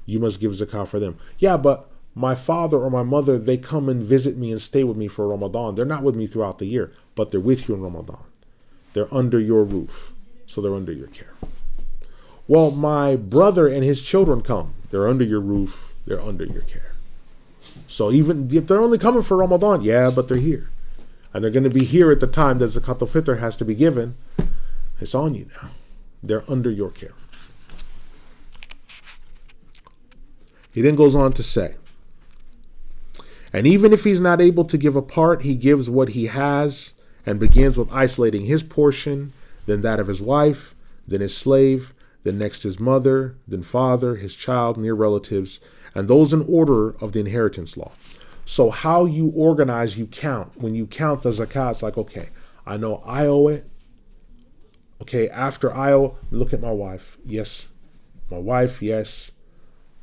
you must give zakah for them. Yeah, but my father or my mother, they come and visit me and stay with me for Ramadan. They're not with me throughout the year, but they're with you in Ramadan. They're under your roof, so they're under your care. Well, my brother and his children come. They're under your roof. They're under your care. So even if they're only coming for Ramadan, yeah, but they're here. And they're going to be here at the time that Zakat al-Fitr has to be given. It's on you now. They're under your care. He then goes on to say, and even if he's not able to give a part, he gives what he has and begins with isolating his portion, then that of his wife, then his slave, then next his mother, then father, his child, near relatives, and those in order of the inheritance law. So how you organize, you count. When you count the zakah, it's like, okay, I know I owe it. Okay, after I owe, look at my wife. Yes, my wife, yes,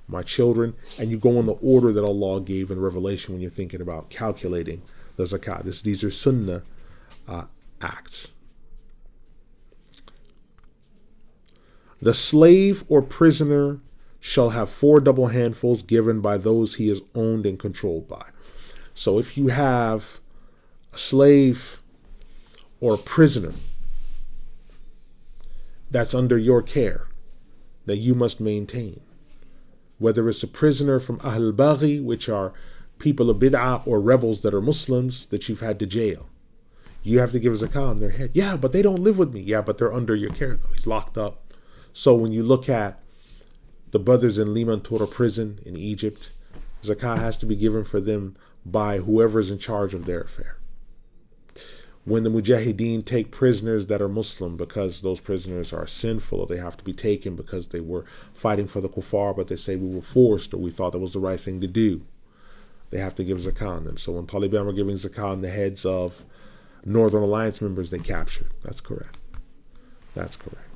my children. And you go in the order that Allah gave in Revelation when you're thinking about calculating the zakah. These are sunnah acts. The slave or prisoner shall have 4 double handfuls given by those he is owned and controlled by. So if you have a slave or a prisoner that's under your care, that you must maintain, whether it's a prisoner from Ahl Baghi, which are people of bid'ah, or rebels that are Muslims that you've had to jail, you have to give zakah on their head. Yeah, but they don't live with me. Yeah, but they're under your care though. He's locked up. So when you look at the brothers in Limantura prison in Egypt, zakah has to be given for them by whoever's in charge of their affair. When the mujahideen take prisoners that are Muslim because those prisoners are sinful, or they have to be taken because they were fighting for the kuffar, but they say we were forced or we thought that was the right thing to do, they have to give zakah on them. So when Taliban were giving zakah on the heads of Northern Alliance members they captured. That's correct. That's correct.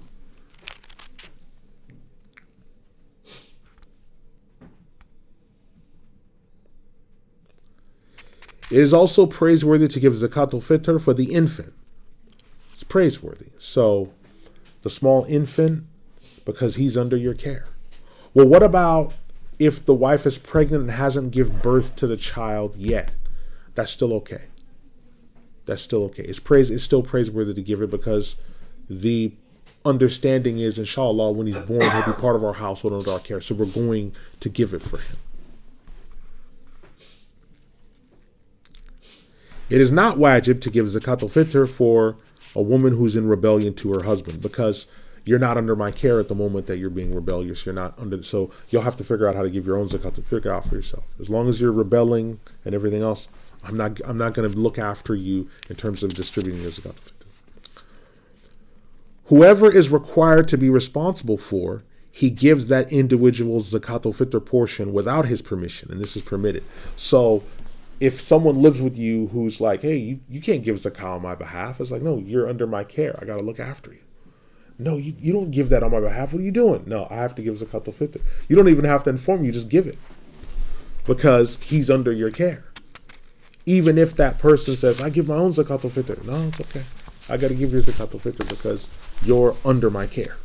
It is also praiseworthy to give zakat al-fitr for the infant. It's praiseworthy. So the small infant, because he's under your care. Well, what about if the wife is pregnant and hasn't given birth to the child yet? That's still okay. That's still okay. It's still praiseworthy to give it, because the understanding is, inshallah, when he's born, he'll be part of our household under our care. So we're going to give it for him. It is not wajib to give zakat al-fitr for a woman who's in rebellion to her husband, because you're not under my care at the moment that you're being rebellious. You're not under, so you'll have to figure out how to give your own zakat, to figure out for yourself. As long as you're rebelling and everything else, I'm not going to look after you in terms of distributing your zakat al-fitr. Whoever is required to be responsible for, he gives that individual's zakat al-fitr portion without his permission, and this is permitted. So if someone lives with you who's like, hey, you can't give zakah on my behalf, it's like, no, you're under my care. I got to look after you. No, you don't give that on my behalf. What are you doing? No, I have to give zakat al-fitr. You don't even have to inform you, just give it, because he's under your care. Even if that person says, I give my own zakat al-fitr. No, it's okay. I got to give you zakat al-fitr because you're under my care.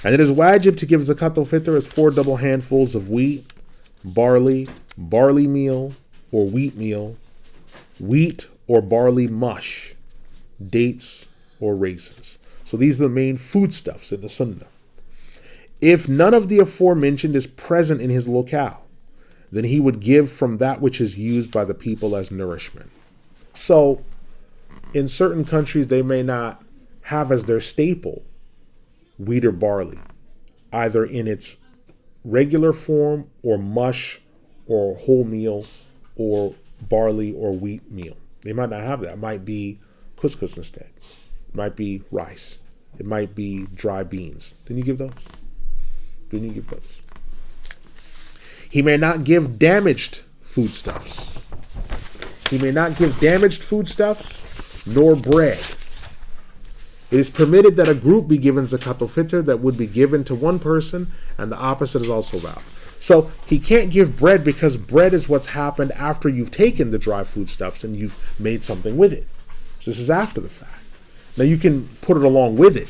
And it is wajib to give zakat al-fitr as 4 double handfuls of wheat, barley meal or wheat meal, wheat or barley mush, dates or raisins. So these are the main foodstuffs in the sunnah. If none of the aforementioned is present in his locale, then he would give from that which is used by the people as nourishment. So in certain countries, they may not have as their staple wheat or barley, either in its regular form or mush or wholemeal or barley or wheat meal. They might not have that. It might be couscous instead. It might be rice. It might be dry beans. Then you give those. He may not give damaged foodstuffs. Nor bread. It is permitted that a group be given zakat al-fitr that would be given to one person, and the opposite is also valid. So he can't give bread because bread is what's happened after you've taken the dry foodstuffs and you've made something with it. So this is after the fact. Now you can put it along with it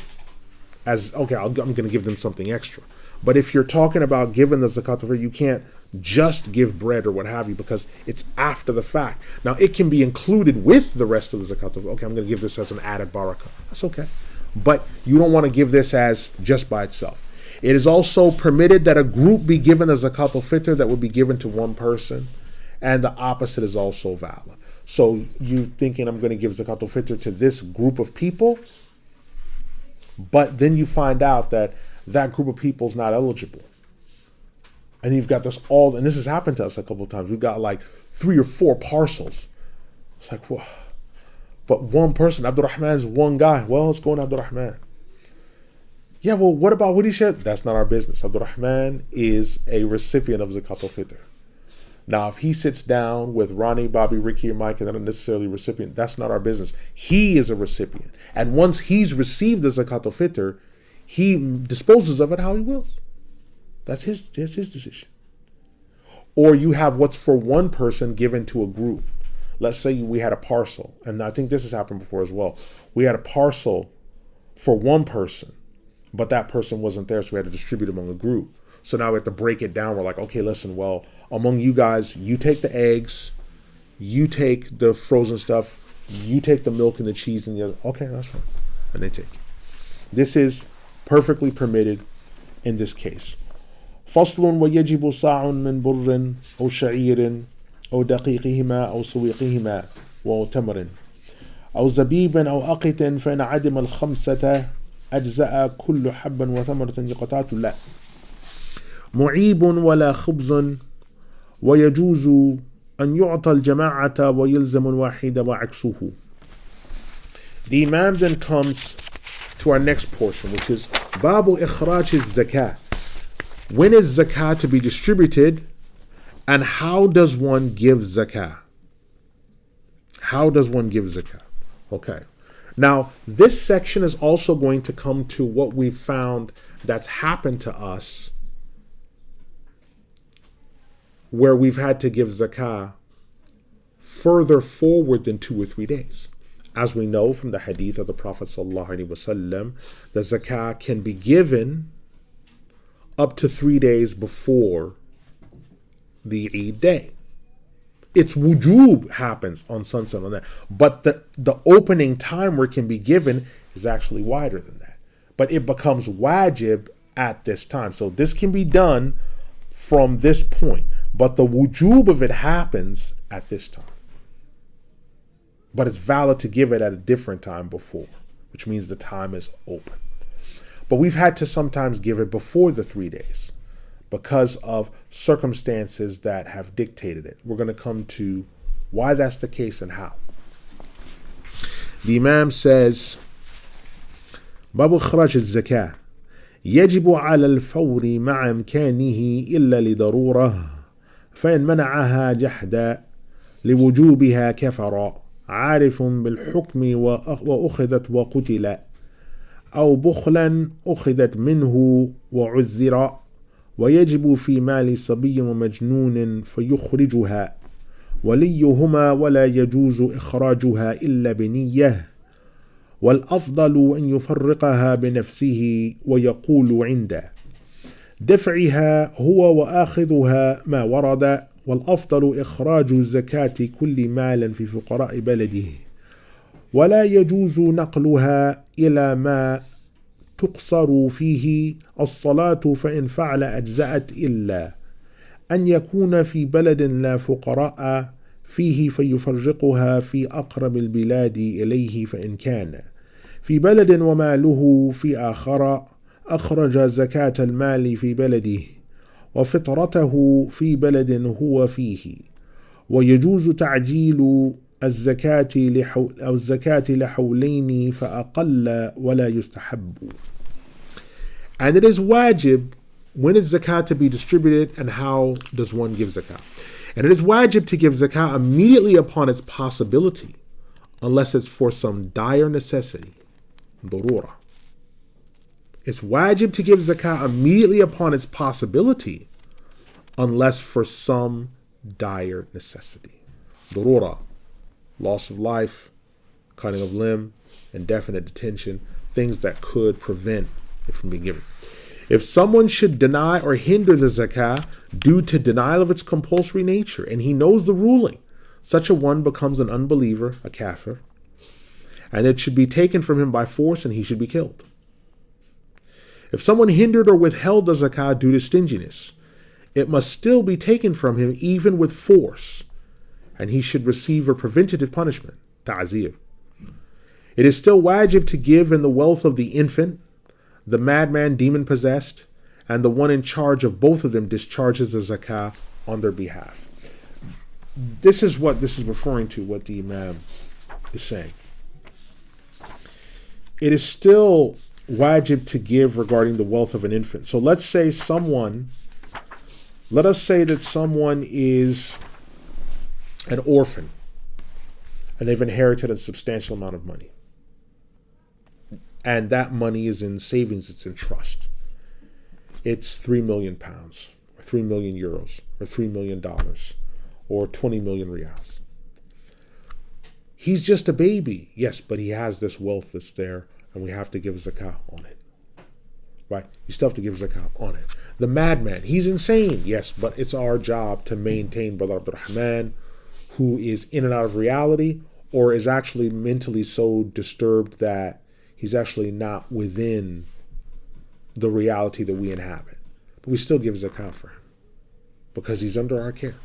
as, okay, I'm going to give them something extra. But if you're talking about giving the zakat al-fitr, you can't just give bread or what have you, because it's after the fact. Now it can be included with the rest of the zakat al-fitr. Okay, I'm going to give this as an added barakah. That's okay. But you don't want to give this as just by itself. It is also permitted that a group be given a zakat al-fitr that would be given to one person, and the opposite is also valid. So you thinking, I'm going to give zakat al-fitr to this group of people, but then you find out that that group of people is not eligible. And you've got and this has happened to us a couple of times. We've got like 3 or 4 parcels. It's like, whoa. But one person, Abdul Rahman's one guy. Well, let's go on Abdul Rahman. Yeah, well, what about what he shared? That's not our business. Abdul Rahman is a recipient of zakat al-fitr. Now, if he sits down with Ronnie, Bobby, Ricky, or Mike, and they're not necessarily a recipient, that's not our business. He is a recipient. And once he's received the zakat al-fitr, he disposes of it how he wills. That's his decision. Or you have what's for one person given to a group. Let's say we had a parcel, and I think this has happened before as well. We had a parcel for one person, but that person wasn't there, so we had to distribute among a group. So now we have to break it down. We're like, okay, listen, well, among you guys, you take the eggs, you take the frozen stuff, you take the milk and the cheese and the other. Okay, that's fine. And they take it. This is perfectly permitted in this case. فصل ويجب صاع من بر أو شعير أو دقيقهما أو سويقهما أو تمر أو زبيب أو أقط فإن عدم الخمسة أجزاء كل حبا وثمرة قطعت لا معيب ولا خبز ويجوز أن يعطى الجماعة ويلزم الواحد وعكسه. The Imam then comes to our next portion, which is Babu Ikhraj Zakah. When is Zakah to be distributed, and how does one give Zakah? How does one give Zakah? Okay. Now, this section is also going to come to what we found that's happened to us where we've had to give Zakah further forward than 2 or 3 days. As we know from the hadith of the Prophet ﷺ, the Zakah can be given up to 3 days before the Eid day. Its wujub happens on sunset on that. But the opening time where it can be given is actually wider than that. But it becomes wajib at this time. So this can be done from this point. But the wujub of it happens at this time. But it's valid to give it at a different time before, which means the time is open. But we've had to sometimes give it before the 3 days because of circumstances that have dictated it. We're going to come to why that's the case and how. The Imam says, Babu Ikhraj al-Zakah يجب على الفور مع إمكانه إلا لضرورة فإن منعها جحدا لوجوبها كفر عارف بالحكم وأخذت وقتل أو بخلا أخذت منه وعزر ويجب في مال صبي ومجنون فيخرجها وليهما ولا يجوز إخراجها إلا بنية والأفضل أن يفرقها بنفسه ويقول عنده دفعها هو وآخذها ما ورد والأفضل إخراج زكاة كل مال في فقراء بلده ولا يجوز نقلها إلى ما تقصر فيه الصلاة فإن فعل أجزأت إلا أن يكون في بلد لا فقراء فيه فيفرقها في أقرب البلاد إليه فإن كان في بلد وماله في آخر أخرج زكاة المال في بلده وفطرته في بلد هو فيه ويجوز تعجيل الزكاة لحولين فأقل ولا يستحب. And it is wajib, when is zakah to be distributed and how does one give zakah? And it is wajib to give zakah immediately upon its possibility unless it's for some dire necessity, darura. It's wajib to give zakah immediately upon its possibility unless for some dire necessity. Darura, loss of life, cutting of limb, indefinite detention, things that could prevent it from being given. If someone should deny or hinder the zakah due to denial of its compulsory nature and he knows the ruling, such a one becomes an unbeliever, a kafir, and it should be taken from him by force and he should be killed. If someone hindered or withheld the zakah due to stinginess, it must still be taken from him even with force, and he should receive a preventative punishment, ta'zir. It is still wajib to give in the wealth of the infant, the madman demon-possessed, and the one in charge of both of them discharges the zakah on their behalf. This is what this is referring to, what the Imam is saying. It is still wajib to give regarding the wealth of an infant. So let us say that someone is an orphan and they've inherited a substantial amount of money. And that money is in savings, it's in trust. It's £3 million, or 3 million euros, or $3 million, or 20 million riyals. He's just a baby, yes, but he has this wealth that's there, and we have to give zakah on it. Right? You still have to give zakah on it. The madman, he's insane, yes, but it's our job to maintain Brother Abdurrahman, who is in and out of reality, or is actually mentally so disturbed that he's actually not within the reality that we inhabit. But we still give zakah for him because he's under our care.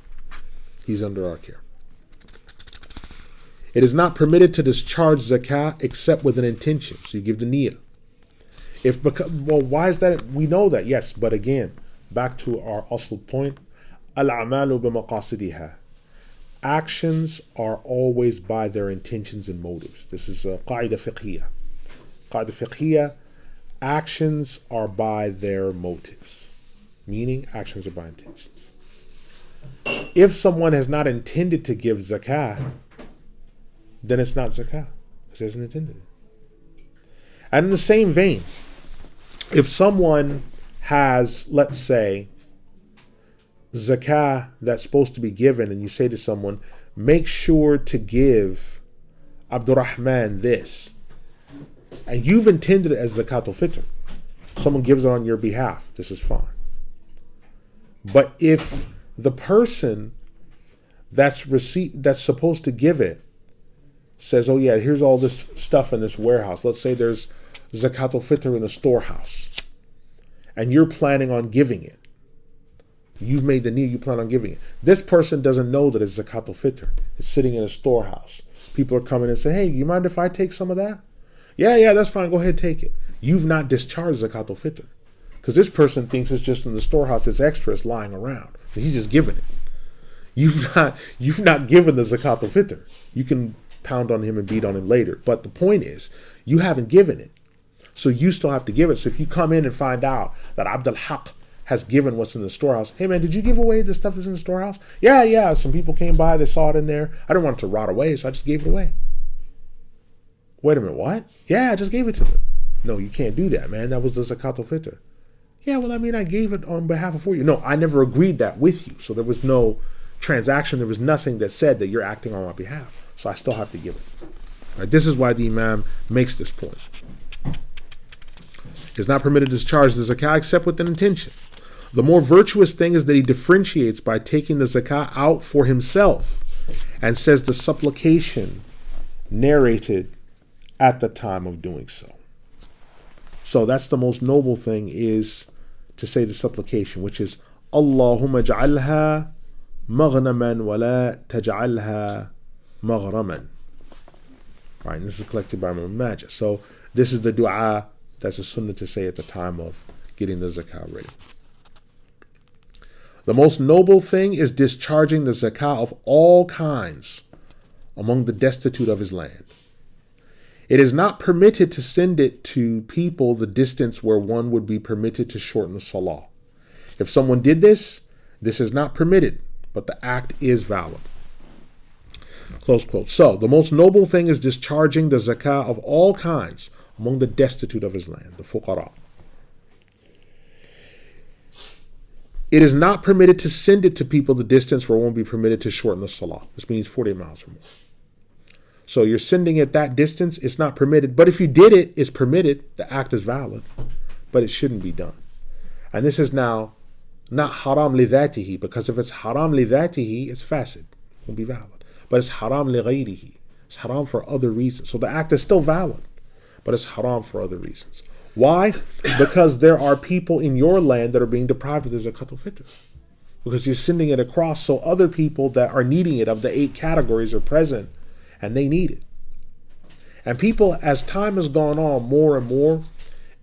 He's under our care. It is not permitted to discharge zakah except with an intention. So you give the niyyah. Well, why is that? We know that, yes, but again, back to our asl point, al-a'malu bimaqasidiha. Actions are always by their intentions and motives. This is a qaida fiqhiyya. Qaida fiqhiyya, actions are by their motives. Meaning, actions are by intentions. If someone has not intended to give zakah, then it's not zakah, because he hasn't intended it. And in the same vein, if someone has, let's say, zakah that's supposed to be given, and you say to someone, make sure to give Abdurrahman this, and you've intended it as zakat al-fitr, someone gives it on your behalf, this is fine. But if the person that's supposed to give it says, oh yeah, here's all this stuff in this warehouse. Let's say there's zakat al-fitr in the storehouse, and you're planning on giving it. You've made the need, you plan on giving it. This person doesn't know that it's zakat al-fitr. It's sitting in a storehouse. People are coming and say, hey, you mind if I take some of that? Yeah, that's fine. Go ahead, take it. You've not discharged zakat al-fitr. Because this person thinks it's just in the storehouse, it's extra, it's lying around. He's just giving it. You've not given the zakat al-fitr. You can pound on him and beat on him later. But the point is, you haven't given it. So you still have to give it. So if you come in and find out that Abdul Haq has given what's in the storehouse, hey man, did you give away the stuff that's in the storehouse? Yeah, some people came by, they saw it in there. I didn't want it to rot away, so I just gave it away. Wait a minute, what? Yeah, I just gave it to them. No, you can't do that, man. That was the zakat al-fitr. Yeah, well, I mean, I gave it on behalf of you. No, I never agreed that with you. So there was no transaction. There was nothing that said that you're acting on my behalf. So I still have to give it. All right, this is why the Imam makes this point. It's not permitted to discharge the zakah except with an intention. The more virtuous thing is that he differentiates by taking the zakah out for himself and says the supplication narrated at the time of doing so. So that's the most noble thing, is to say the supplication, which is Allahumma ja'alha maghnaman wa la taj'alha maghraman. Right, and this is collected by Imam Majah. So this is the dua that's a sunnah to say at the time of getting the zakah ready. The most noble thing is discharging the zakah of all kinds among the destitute of his land. It is not permitted to send it to people the distance where one would be permitted to shorten the salah. If someone did this, this is not permitted, but the act is valid. Close quote. So, the most noble thing is discharging the zakah of all kinds among the destitute of his land, the fuqara. It is not permitted to send it to people the distance where one will be permitted to shorten the salah. This means 48 miles or more. So you're sending it that distance, it's not permitted. But if you did it, it's permitted. The act is valid, but it shouldn't be done. And this is now not haram li dhatihi, because if it's haram li dhatihi, it's fasid. It won't be valid. But it's haram li ghayrihi. It's haram for other reasons. So the act is still valid, but it's haram for other reasons. Why? Because there are people in your land that are being deprived of the zakat al-fitr. Because you're sending it across, so other people that are needing it, of the 8 categories, are present and they need it. And people, as time has gone on, more and more,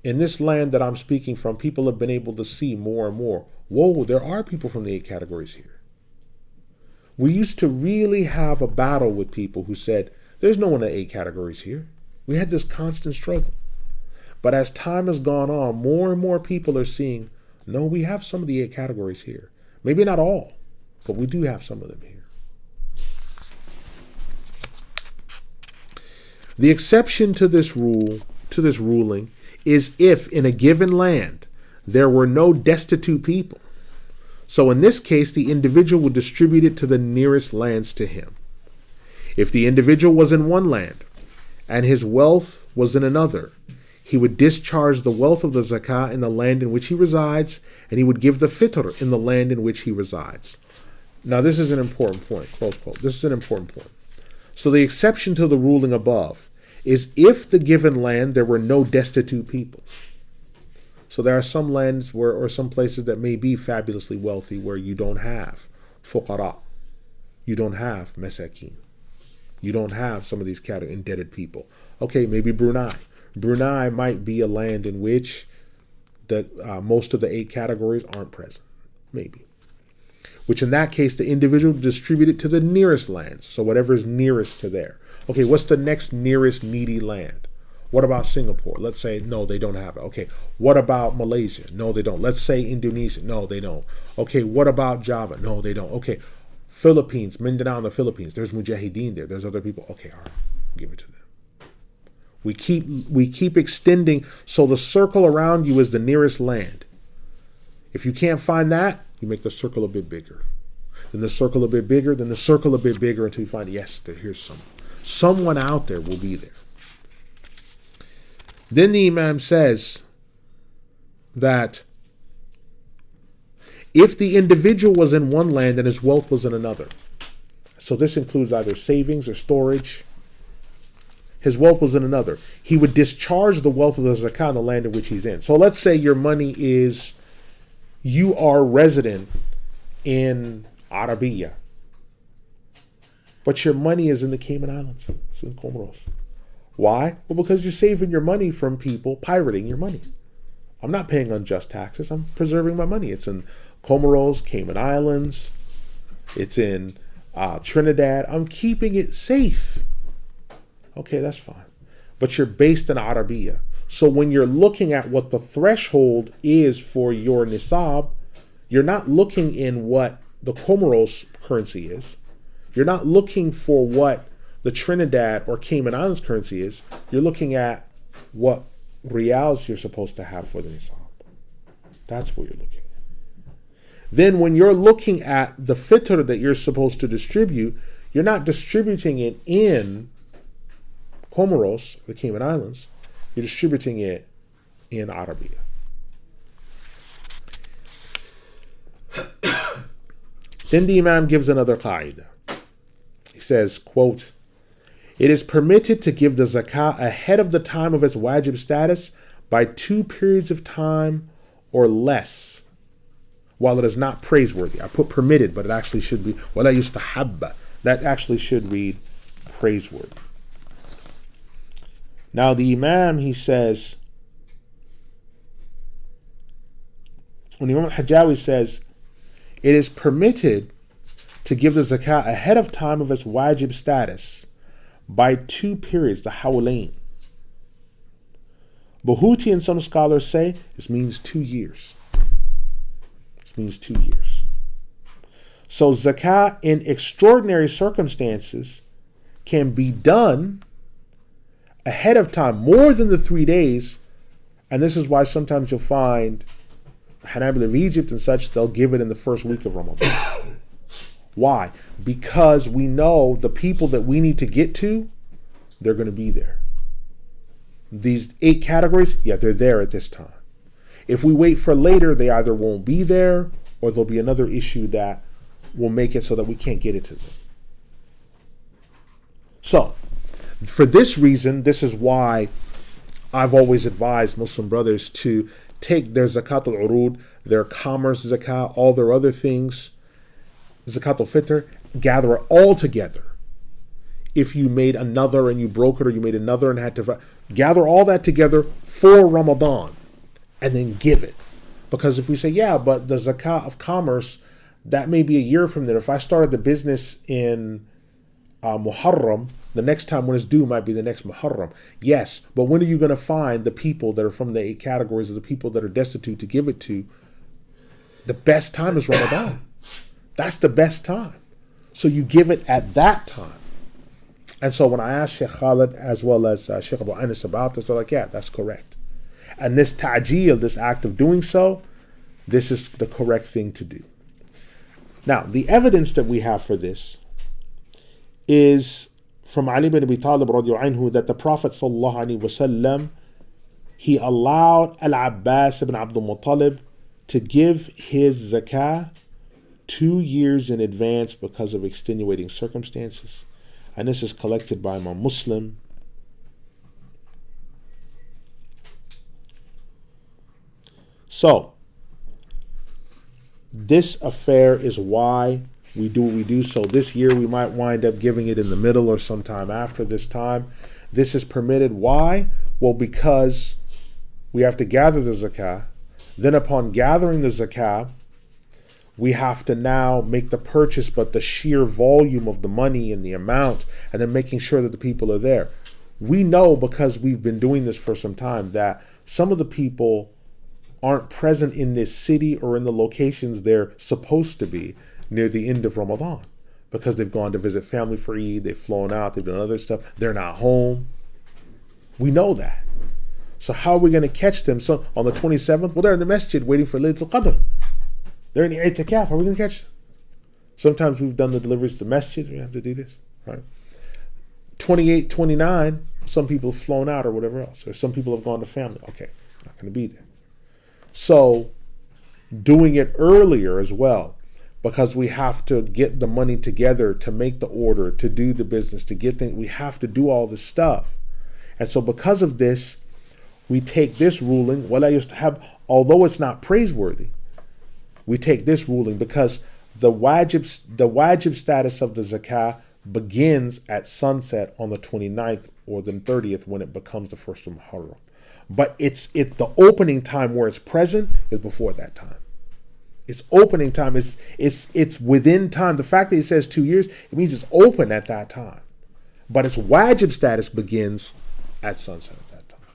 in this land that I'm speaking from, people have been able to see more and more, whoa, there are people from the 8 categories here. We used to really have a battle with people who said, there's no one in the 8 categories here. We had this constant struggle. But as time has gone on, more and more people are seeing, no, we have some of the 8 categories here. Maybe not all, but we do have some of them here. The exception to this ruling, is if in a given land there were no destitute people. So in this case, the individual would distribute it to the nearest lands to him. If the individual was in one land and his wealth was in another, he would discharge the wealth of the zakah in the land in which he resides, and he would give the fitr in the land in which he resides. Now this is an important point, close quote. This is an important point. So the exception to the ruling above is if the given land there were no destitute people. So there are some lands where, or some places that may be fabulously wealthy, where you don't have fuqara, you don't have masakin, you don't have some of these indebted people. Okay, maybe Brunei. Brunei might be a land in which most of the 8 categories aren't present. Maybe. Which in that case, the individual distribute it to the nearest lands. So whatever is nearest to there. Okay, what's the next nearest needy land? What about Singapore? Let's say, no, they don't have it. Okay, what about Malaysia? No, they don't. Let's say Indonesia. No, they don't. Okay, what about Java? No, they don't. Okay, Philippines, Mindanao in the Philippines. There's Mujahideen there. There's other people. Okay, all right, give it to them. We keep extending, so the circle around you is the nearest land. If you can't find that, you make the circle a bit bigger. Then the circle a bit bigger, then the circle a bit bigger until you find, yes, here's someone. Someone out there will be there. Then the Imam says that if the individual was in one land and his wealth was in another, so this includes either savings or storage, his wealth was in another, he would discharge the wealth of the zakah in the land in which he's in. So let's say your money is, you are resident in Arabia, but your money is in the Cayman Islands. It's in Comoros. Why? Well, because you're saving your money from people pirating your money. I'm not paying unjust taxes. I'm preserving my money. It's in Comoros, Cayman Islands. It's in Trinidad. I'm keeping it safe. Okay, that's fine. But you're based in Arabia. So when you're looking at what the threshold is for your nisab, you're not looking in what the Comoros currency is. You're not looking for what the Trinidad or Cayman Islands currency is. You're looking at what reals you're supposed to have for the nisab. That's what you're looking at. Then when you're looking at the fitr that you're supposed to distribute, you're not distributing it in Comoros, the Cayman Islands. You're distributing it in Arabia. Then the Imam gives another qaida. He says, quote, "It is permitted to give the zakah ahead of the time of its wajib status by 2 periods of time or less, while it is not praiseworthy." I put permitted, but it actually should be wala yustahabba. That actually should read praiseworthy. Now the Imam, he says, when Imam Hajjawi says, it is permitted to give the zakah ahead of time of its wajib status by 2 periods, the hawlain. Buhuti and some scholars say this means 2 years. This means 2 years. So zakah in extraordinary circumstances can be done ahead of time, more than the 3 days. And this is why sometimes you'll find Hanbali of Egypt and such, they'll give it in the first week of Ramadan. Why? Because we know the people that we need to get to, they're going to be there. These 8 categories, yeah, they're there at this time. If we wait for later, they either won't be there or there'll be another issue that will make it so that we can't get it to them. So, for this reason, this is why I've always advised Muslim brothers to take their zakat al-urud, their commerce zakah, all their other things, zakat al-fitr, gather it all together. If you made another and you broke it, or you made another and had to gather all that together for Ramadan and then give it. Because if we say, yeah, but the zakah of commerce, that may be a year from there. If I started the business in Muharram, the next time when it's due might be the next Muharram. Yes, but when are you going to find the people that are from the 8 categories of the people that are destitute to give it to? The best time is Ramadan. That's the best time. So you give it at that time. And so when I asked Sheikh Khalid as well as Sheikh Abu Anis about this, they're like, yeah, that's correct. And this ta'jeel, this act of doing so, this is the correct thing to do. Now, the evidence that we have for this is from Ali bin Abi Talib radiyallahu anhu, that the Prophet sallallahu alaihi wasallam, he allowed Al-Abbas ibn Abdul Muttalib to give his zakah 2 years in advance because of extenuating circumstances. And this is collected by Imam Muslim. So, this affair is why we do what we do. So this year we might wind up giving it in the middle or sometime after this time. This is permitted. Why? Well, because we have to gather the zakah. Then upon gathering the zakah, we have to now make the purchase, but the sheer volume of the money and the amount, and then making sure that the people are there. We know, because we've been doing this for some time, that some of the people aren't present in this city or in the locations they're supposed to be near the end of Ramadan, because they've gone to visit family for Eid, they've flown out, they've done other stuff, they're not home. We know that. So how are we going to catch them? So on the 27th, well, they're in the masjid waiting for Laylatul Qadr. They're in the i'tikaf. How are we going to catch them? Sometimes we've done the deliveries to the masjid. We have to do this, right? 28, 29, some people have flown out or whatever else. Or some people have gone to family. Okay, not going to be there. So doing it earlier as well, because we have to get the money together to make the order, to do the business, to get things. We have to do all this stuff. And so because of this, we take this ruling, what I used to have, although it's not praiseworthy, we take this ruling because the wajib status of the zakah begins at sunset on the 29th or the 30th when it becomes the first of Muharram. But the opening time where it's present is before that time. Its opening time it's within time. The fact that it says 2 years, it means it's open at that time. But its wajib status begins at sunset at that time.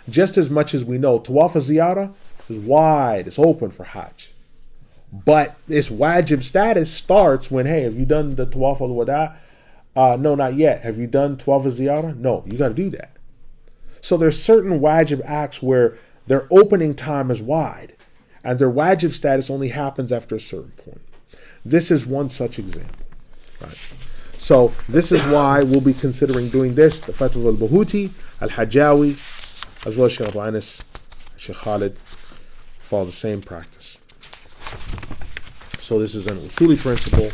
Just as much as we know, Tawaf al-Ziyarah is wide, it's open for Hajj. But its wajib status starts when, hey, have you done the Tawaf al-Wada? No, not yet. Have you done Tawaf al-Ziyarah? No, you got to do that. So there's certain wajib acts where their opening time is wide, and their wajib status only happens after a certain point. This is one such example. Right? So this is why we'll be considering doing this. The Imams Al Buhuti, Al Hajjawi, as well as Shaykh Anas, Shaykh Khalid, follow the same practice. So this is an Usuli principle,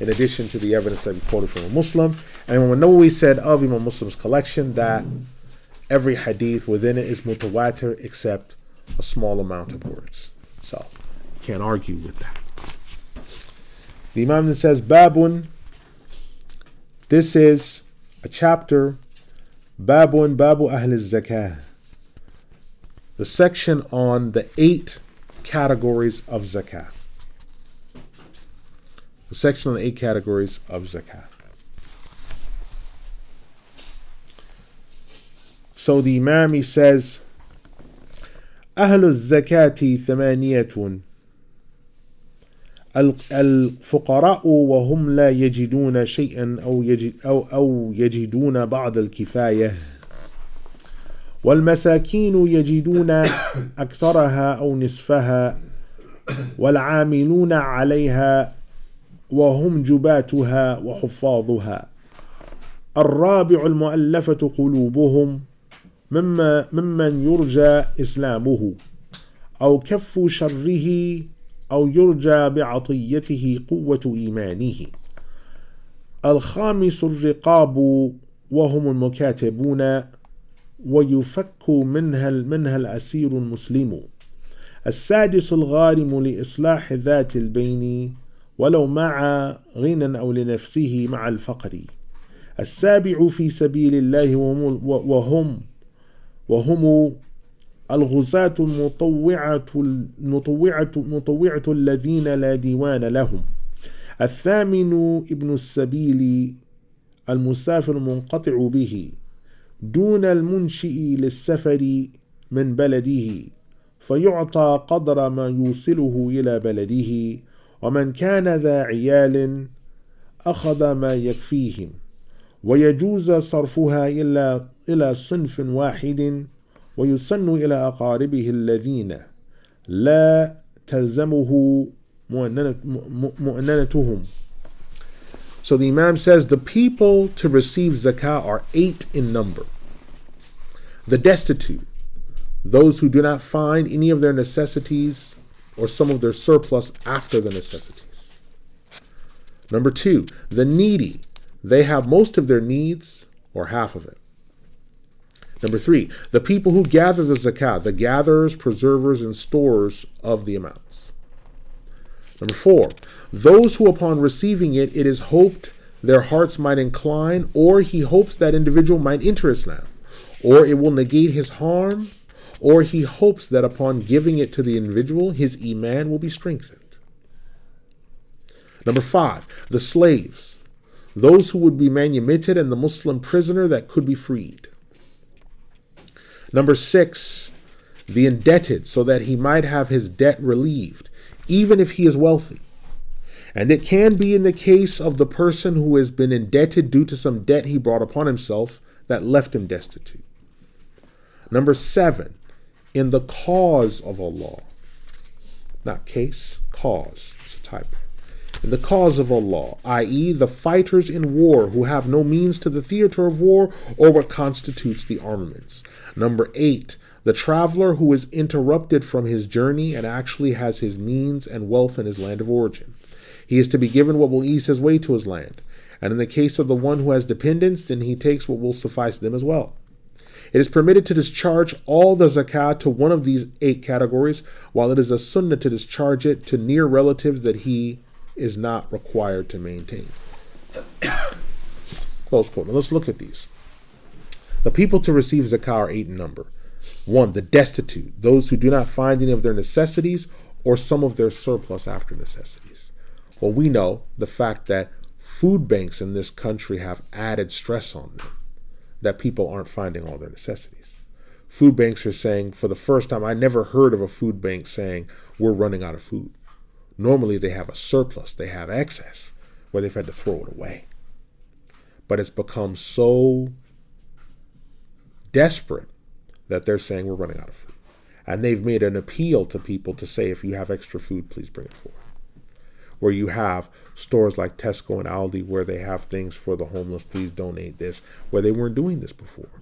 in addition to the evidence that we quoted from a Muslim. And Imam Nawawi said of Imam Muslim's collection that every hadith within it is mutawatir except a small amount of words. So you can't argue with that. The Imam then says, Babun, this is a chapter, Babun Babu Ahl Zakah, the section on the 8 categories of zakah. The section on the 8 categories of zakah. So the Imam, he says, أهل الزكاة ثمانية الفقراء وهم لا يجدون شيئا أو يجدون بعض الكفاية والمساكين يجدون أكثرها أو نصفها والعاملون عليها وهم جباتها وحفاظها الرابع المؤلفة قلوبهم ممن يرجى إسلامه أو كف شره أو يرجى بعطيته قوة إيمانه الخامس الرقاب وهم المكاتبون ويفك منها الأسير المسلم السادس الغارم لإصلاح ذات البين ولو مع غنى أو لنفسه مع الفقر السابع في سبيل الله وهم الغزاة المطوعة الذين لا ديوان لهم الثامن ابن السبيل المسافر المنقطع به دون المنشئ للسفر من بلده فيعطى قدر ما يوصله إلى بلده ومن كان ذا عيال أخذ ما يكفيهم ويجوز صرفها إلى صنف واحد ويسن إلى أقاربه الذين لا تلزمه مؤننتهم. So the Imam says the people to receive zakah are 8 in number. The destitute, those who do not find any of their necessities or some of their surplus after the necessities. Number 2, the needy, they have most of their needs or half of it. Number 3, the people who gather the zakah, the gatherers, preservers, and storers of the amounts. Number 4, those who upon receiving it, it is hoped their hearts might incline, or he hopes that individual might enter Islam, or it will negate his harm, or he hopes that upon giving it to the individual, his iman will be strengthened. Number 5, the slaves, those who would be manumitted, and the Muslim prisoner that could be freed. Number 6, the indebted, so that he might have his debt relieved, even if he is wealthy. And it can be in the case of the person who has been indebted due to some debt he brought upon himself that left him destitute. Number 7, in the cause of Allah. Not case, cause. It's a typo. In the cause of Allah, i.e. the fighters in war who have no means to the theater of war or what constitutes the armaments. Number 8, the traveler who is interrupted from his journey and actually has his means and wealth in his land of origin. He is to be given what will ease his way to his land. And in the case of the one who has dependents, then he takes what will suffice them as well. It is permitted to discharge all the zakat to one of these 8 categories, while it is a sunnah to discharge it to near relatives that he is not required to maintain. Close quote. Now let's look at these. The people to receive zakah are 8 in number. 1, the destitute, those who do not find any of their necessities or some of their surplus after necessities. Well, we know the fact that food banks in this country have added stress on them, that people aren't finding all their necessities. Food banks are saying, for the first time, I never heard of a food bank saying, we're running out of food. Normally they have a surplus, they have excess, where they've had to throw it away. But it's become so desperate that they're saying we're running out of food. And they've made an appeal to people to say, if you have extra food, please bring it forward. Where you have stores like Tesco and Aldi where they have things for the homeless, please donate this, where they weren't doing this before.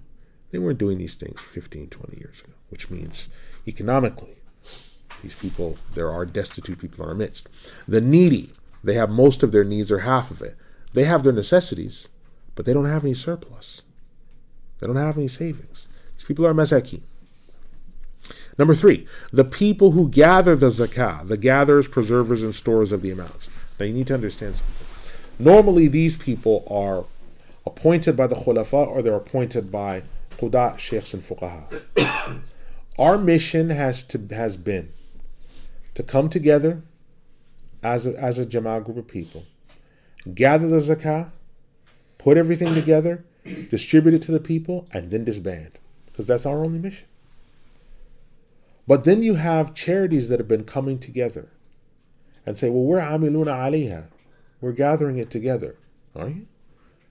They weren't doing these things 15, 20 years ago, which means economically, these people, there are destitute people in our midst. The needy, they have most of their needs or half of it. They have their necessities, but they don't have any surplus. They don't have any savings. These people are masakin. Number 3, the people who gather the zakah, the gatherers, preservers, and storers of the amounts. Now you need to understand something. Normally these people are appointed by the khulafa or they're appointed by quda, sheikhs, and fuqaha. Our mission has been to come together as a jama'ah group of people, gather the zakah, put everything together, distribute it to the people, and then disband. Because that's our only mission. But then you have charities that have been coming together and say, well, we're amiluna alayha. We're gathering it together. Are you?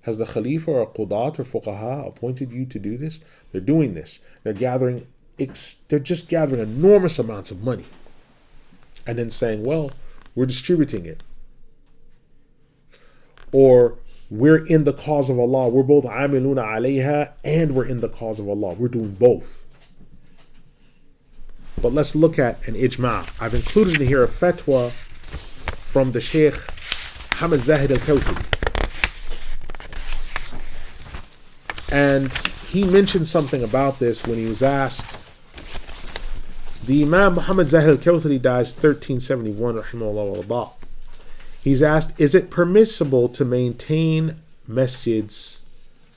Has the Khalifa or Qudat or Fuqaha appointed you to do this? They're doing this. They're just gathering enormous amounts of money. And then saying, well, we're distributing it. Or we're in the cause of Allah. We're both amiluna alayha and we're in the cause of Allah. We're doing both. But let's look at an ijma'. I've included in here a fatwa from the Sheikh Hamad Zahid al-Kawthari. And he mentioned something about this when he was asked. The Imam Muhammad Zahid al-Kawthari dies 1371, rahimahullah wa. He's asked, is it permissible to maintain masjids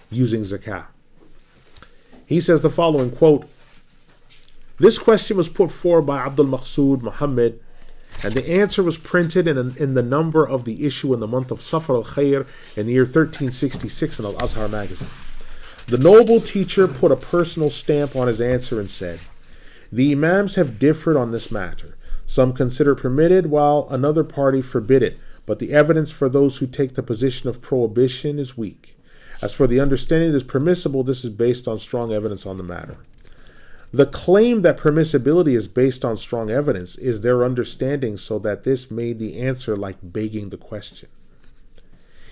using zakah? He says the following, quote, this question was put forward by Abdul Maqsood Muhammad, and the answer was printed in the number of the issue in the month of Safar al-Khair in the year 1366 in Al-Azhar magazine. The noble teacher put a personal stamp on his answer and said, the Imams have differed on this matter. Some consider it permitted while another party forbid it, but the evidence for those who take the position of prohibition is weak. As for the understanding it is permissible, this is based on strong evidence on the matter. The claim that permissibility is based on strong evidence is their understanding, so that this made the answer like begging the question.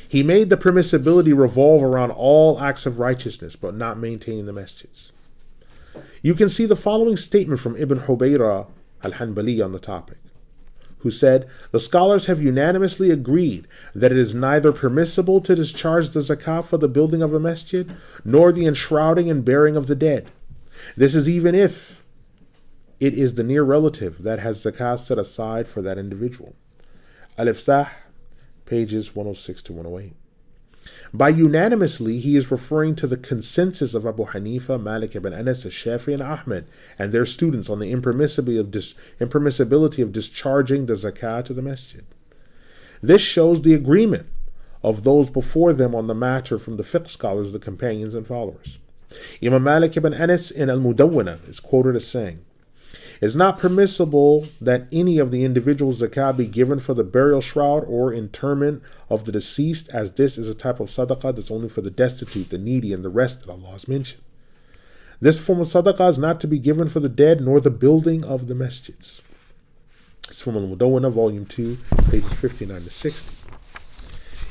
He made the permissibility revolve around all acts of righteousness, but not maintaining the masjids. You can see the following statement from Ibn Hubayra al-Hanbali on the topic, who said, the scholars have unanimously agreed that it is neither permissible to discharge the zakah for the building of a masjid, nor the enshrouding and burying of the dead. This is even if it is the near relative that has zakah set aside for that individual. Al-Ifsah, pages 106 to 108. By unanimously, he is referring to the consensus of Abu Hanifa, Malik ibn Anas, Shafi, and Ahmad, and their students on the impermissibility of discharging the Zakah to the masjid. This shows the agreement of those before them on the matter from the fiqh scholars, the companions, and followers. Imam Malik ibn Anas in Al-Mudawwana is quoted as saying, "It is not permissible that any of the individual's zakah be given for the burial shroud or interment of the deceased, as this is a type of sadaqah that's only for the destitute, the needy, and the rest that Allah has mentioned. This form of sadaqah is not to be given for the dead nor the building of the masjids." It's from Al-Mudawwana, volume 2, pages 59 to 60.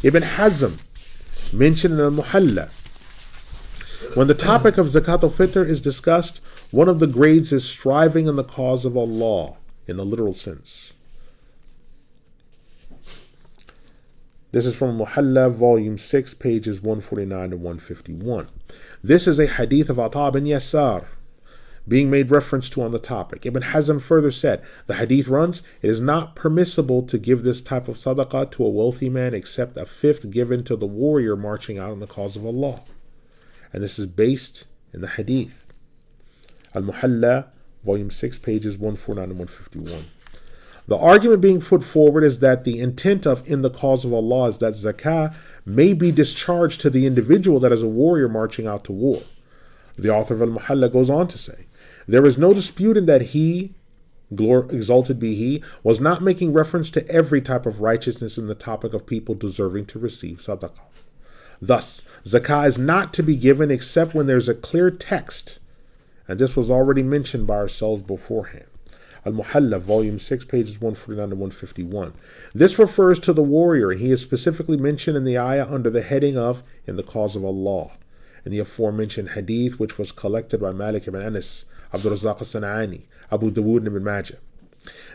Ibn Hazm mentioned in Al-Muhalla, when the topic of Zakat al-Fitr is discussed, one of the grades is striving in the cause of Allah, in the literal sense. This is from Muhalla, volume 6, pages 149 to 151. This is a hadith of Ata bin Yasar, being made reference to on the topic. Ibn Hazm further said, the hadith runs, "It is not permissible to give this type of sadaqah to a wealthy man except a fifth given to the warrior marching out in the cause of Allah." And this is based in the hadith. Al-Muhalla, volume 6, pages 149 and 151. The argument being put forward is that the intent of "in the cause of Allah" is that zakah may be discharged to the individual that is a warrior marching out to war. The author of Al-Muhalla goes on to say, "There is no dispute in that he, exalted be he, was not making reference to every type of righteousness in the topic of people deserving to receive sadaqah. Thus, zakah is not to be given except when there's a clear text, and this was already mentioned by ourselves beforehand." Al-Muhalla, volume 6, pages 149 to 151. This refers to the warrior, and he is specifically mentioned in the ayah under the heading of "in the cause of Allah," in the aforementioned hadith, which was collected by Malik ibn Anas, Abdul al-San'ani, Abu Dawud, and Ibn Majah.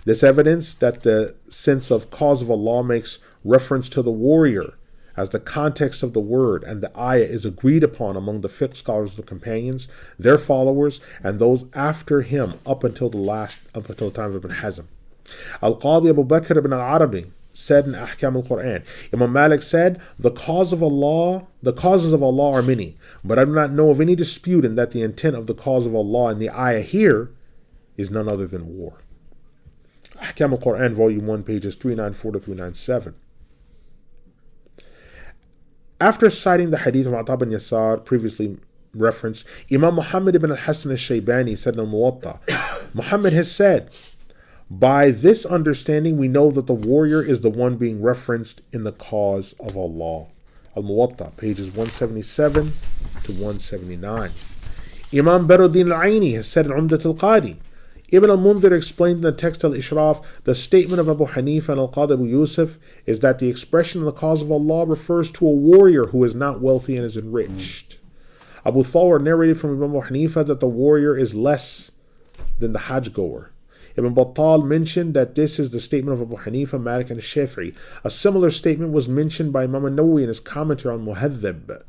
This evidence that the sense of cause of Allah makes reference to the warrior as the context of the word and the ayah is agreed upon among the fiqh scholars, the companions, their followers, and those after him up until the time of Ibn Hazm. Al-Qadi Abu Bakr ibn al-Arabi said in Ahkam al-Quran, Imam Malik said, the causes of Allah are many, but I do not know of any dispute in that the intent of the cause of Allah in the ayah here is none other than war. Ahkam al-Quran, volume 1, pages 394 to 397. After citing the hadith of Ata bin Yasar previously referenced, Imam Muhammad ibn al-Hasan al-Shaybani said in al-Muwatta, Muhammad has said, by this understanding we know that the warrior is the one being referenced in the cause of Allah. Al-Muwatta, pages 177 to 179. Imam Badruddin al-Aini has said in Umdat al-Qadi, Ibn al-Mundhir explained in the text al-Ishraf, the statement of Abu Hanifa and al-Qadi Abu Yusuf is that the expression in the cause of Allah refers to a warrior who is not wealthy and is enriched. Abu Thawr narrated from Imam Abu Hanifa that the warrior is less than the Hajj goer. Ibn Battal mentioned that this is the statement of Abu Hanifa, Malik, and Shafi'i. A similar statement was mentioned by Imam Nawawi in his commentary on Muhadhib.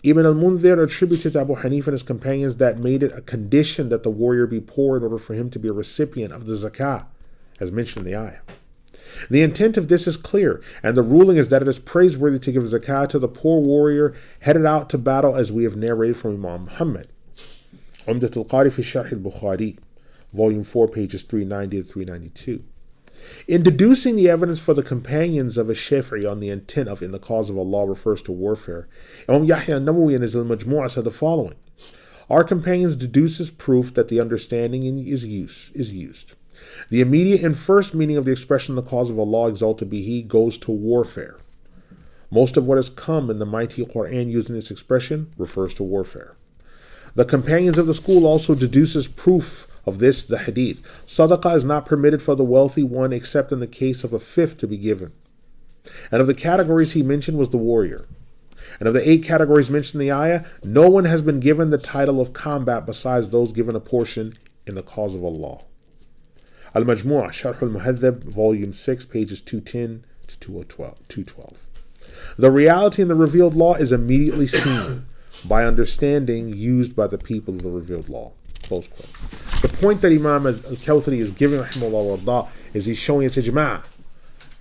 Ibn al-Mundhir attributed to Abu Hanifa and his companions that made it a condition that the warrior be poor in order for him to be a recipient of the zakah, as mentioned in the ayah. The intent of this is clear, and the ruling is that it is praiseworthy to give zakah to the poor warrior headed out to battle, as we have narrated from Imam Muhammad. Umdat al-Qari fi Sharh al-Bukhari, volume 4, pages 390 to 392. In deducing the evidence for the companions of Shafi'i on the intent of "in the cause of Allah" refers to warfare, Imam Yahya an-Nawawi in his Al-Majmu'ah said the following: our companions deduces proof that the understanding is used. The immediate and first meaning of the expression "in the cause of Allah, exalted be He" goes to warfare. Most of what has come in the mighty Quran using this expression refers to warfare. The companions of the school also deduces proof of this, the hadith. Sadaqah is not permitted for the wealthy one except in the case of a fifth to be given. And of the categories he mentioned was the warrior. And of the 8 categories mentioned in the ayah, no one has been given the title of combat besides those given a portion in the cause of Allah. Al-Majmu'ah, Sharh al-Muhadhib, volume 6, pages 210 to 212. The reality in the revealed law is immediately seen by understanding used by the people of the revealed law. Close quote. The point that Imam Al-Kawthari is giving, rahimahullah warda, is he's showing us ijma',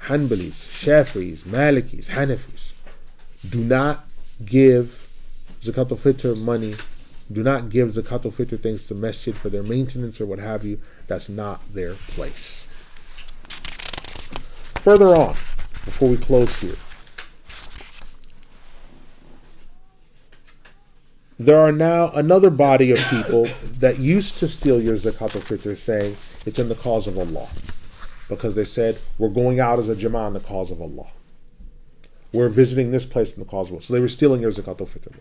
Hanbalis, Shafi'is, Malikis, Hanafis do not give Zakat al-Fitr money, do not give Zakat al-Fitr things to masjid for their maintenance or what have you. That's not their place. Further on, before we close here, there are now another body of people that used to steal your Zakat al-Fitr, saying it's in the cause of Allah. Because they said, we're going out as a jama'ah in the cause of Allah. We're visiting this place in the cause of Allah. So they were stealing your Zakat al-Fitr.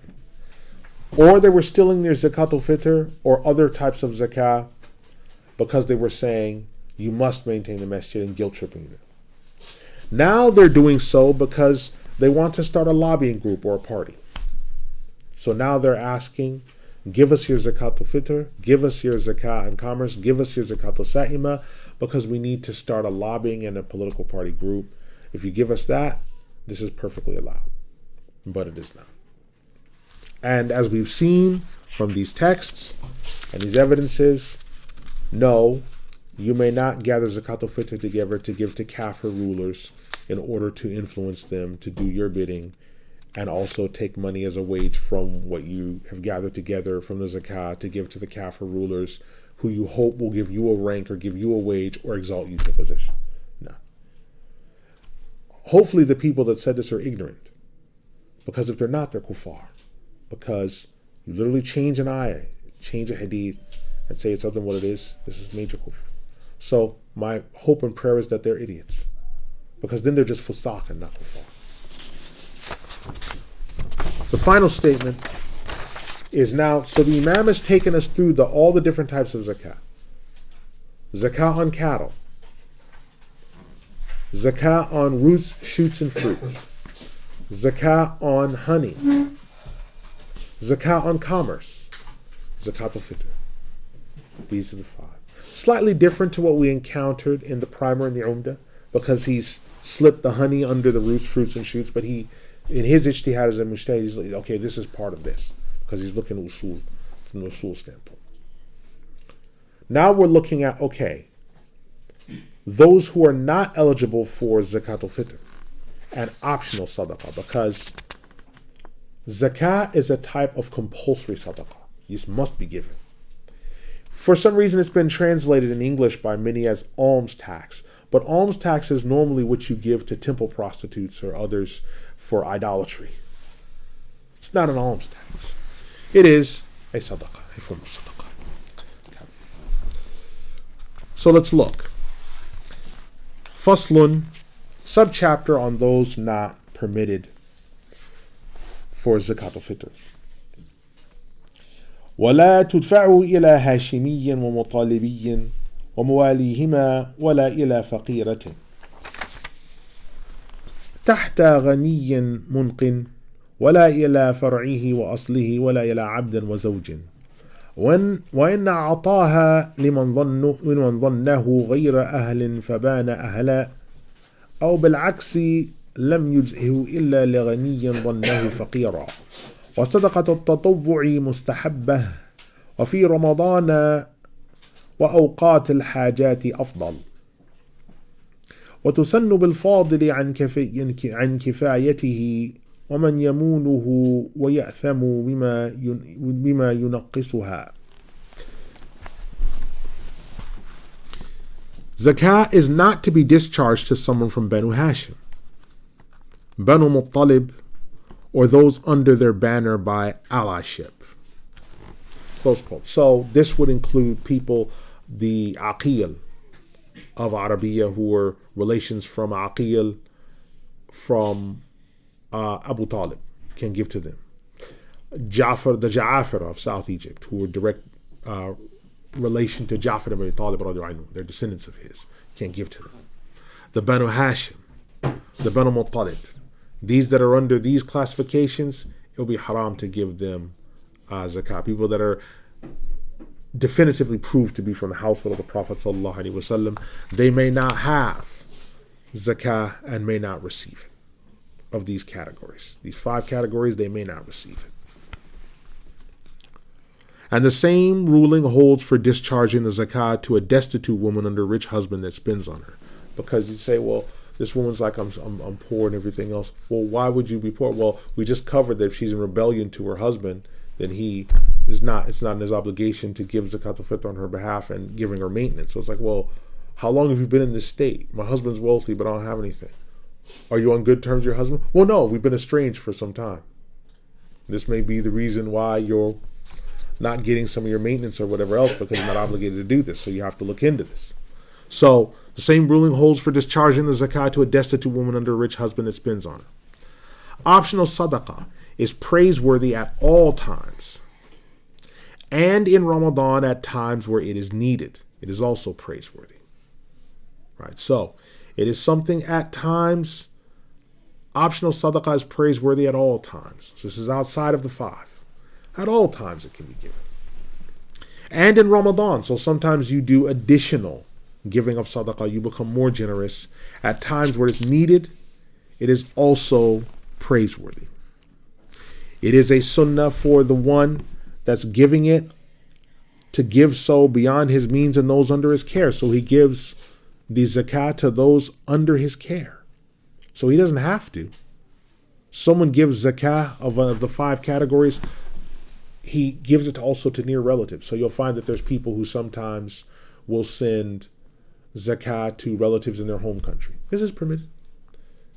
Or they were stealing their Zakat al-Fitr or other types of zakah because they were saying, you must maintain the masjid, and guilt-tripping them. Now they're doing so because they want to start a lobbying group or a party. So now they're asking, give us your Zakat al-Fitr, give us your Zakah and commerce, give us your Zakat al-Sa'ima, because we need to start a lobbying and a political party group. If you give us that, this is perfectly allowed. But it is not. And as we've seen from these texts and these evidences, no, you may not gather Zakat al-Fitr together to give to kafir rulers in order to influence them to do your bidding, and also take money as a wage from what you have gathered together from the zakah to give to the kafir rulers who you hope will give you a rank or give you a wage or exalt you to a position. No. Hopefully the people that said this are ignorant, because if they're not, they're kuffar. Because you literally change an ayah, change a hadith, and say it's other than what it is. This is major kufr. So my hope and prayer is that they're idiots, because then they're just fusaq and not kuffar. The final statement is now, so the Imam has taken us through all the different types of zakah. Zakah on cattle. Zakah on roots, shoots, and fruits. Zakah on honey. Zakah on commerce. Zakat al-Fitr. These are the five. Slightly different to what we encountered in the primer and the Umdah, because he's slipped the honey under the roots, fruits, and shoots, but he, in his ijtihad as a mujtahid, he's like, okay, this is part of this, because he's looking at usul from the usul standpoint. Now we're looking at, okay, those who are not eligible for Zakat al-Fitr and optional Sadaqah, because Zakah is a type of compulsory Sadaqah. This must be given. For some reason, it's been translated in English by many as alms tax, but alms tax is normally what you give to temple prostitutes or others for idolatry. It's not an alms tax. It is a Sadaqah, a form of Sadaqah. Okay. So let's look. Faslun, subchapter on those not permitted for Zakat al-Fitr. ولا تدفع إلى هاشمي ومطالبي ومواليهما ولا إلى فقيرة تحت غني منق ولا إلى فرعه وأصله ولا إلى عبد وزوج وإن أعطاها لمن ظنه غير أهل فبان أهلا أو بالعكس لم يجزئه إلا لغني ظنه فقيرا وصدقة التطوع مستحبة وفي رمضان وأوقات الحاجات أفضل وتسن بالفاضل عن كفايته ومن يمونه ويأثم بما ينقصها. Zakah is not to be discharged to someone from Banu Hashim, Banu Muttalib, or those under their banner by allyship. Close quote. So this would include people, the Aqil of Arabiya, who were relations from Aqil from Abu Talib, can give to them. Ja'far, the Ja'afar of South Egypt, who were direct relation to Ja'far ibn Abi Talib, they're descendants of his, can give to them. The Banu Hashim, the Banu Muttalib, these that are under these classifications, it'll be haram to give them zakah. People that are definitively proved to be from the household of the Prophet ﷺ, they may not have zakah and may not receive it. Of these categories, these five categories, they may not receive it. And the same ruling holds for discharging the zakah to a destitute woman under a rich husband that spends on her. Because you say, well, this woman's like, I'm poor and everything else. Well, why would you be poor? Well, we just covered that if she's in rebellion to her husband, then it's not in his obligation to give zakat al-fitr on her behalf and giving her maintenance. So it's like, well, how long have you been in this state? My husband's wealthy, but I don't have anything. Are you on good terms with your husband? Well, no, we've been estranged for some time. This may be the reason why you're not getting some of your maintenance or whatever else, because you're not obligated to do this. So you have to look into this. So the same ruling holds for discharging the zakat to a destitute woman under a rich husband that spends on her. Optional sadaqah is praiseworthy at all times, and in Ramadan at times where it is needed. It is also praiseworthy. Right? So it is something at times. Optional sadaqah is praiseworthy at all times. So this is outside of the 5. At all times it can be given. And in Ramadan, so sometimes you do additional giving of sadaqah, you become more generous. At times where it's needed, it is also praiseworthy. It is a sunnah for the one that's giving it to give so beyond his means and those under his care. So he gives the zakat to those under his care. So he doesn't have to. Someone gives zakah of one of the 5 categories, he gives it also to near relatives. So you'll find that there's people who sometimes will send zakah to relatives in their home country. This is permitted.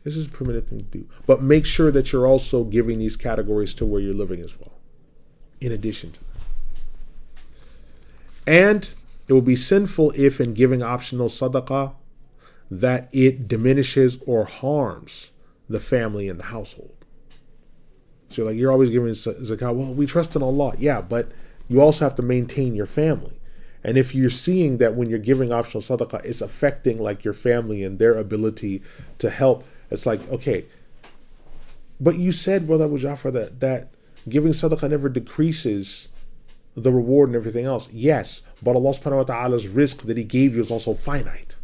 This is a permitted thing to do. But make sure that you're also giving these categories to where you're living as well, in addition to that. And it will be sinful if in giving optional sadaqah that it diminishes or harms the family and the household. So like you're always giving zakah, well, we trust in Allah. Yeah, but you also have to maintain your family. And if you're seeing that when you're giving optional sadaqah, it's affecting like your family and their ability to help, it's like, okay, but you said, Brother Abu Ja'far, that giving sadaqah never decreases the reward and everything else. Yes, but Allah subhanahu wa ta'ala's rizq that he gave you is also finite.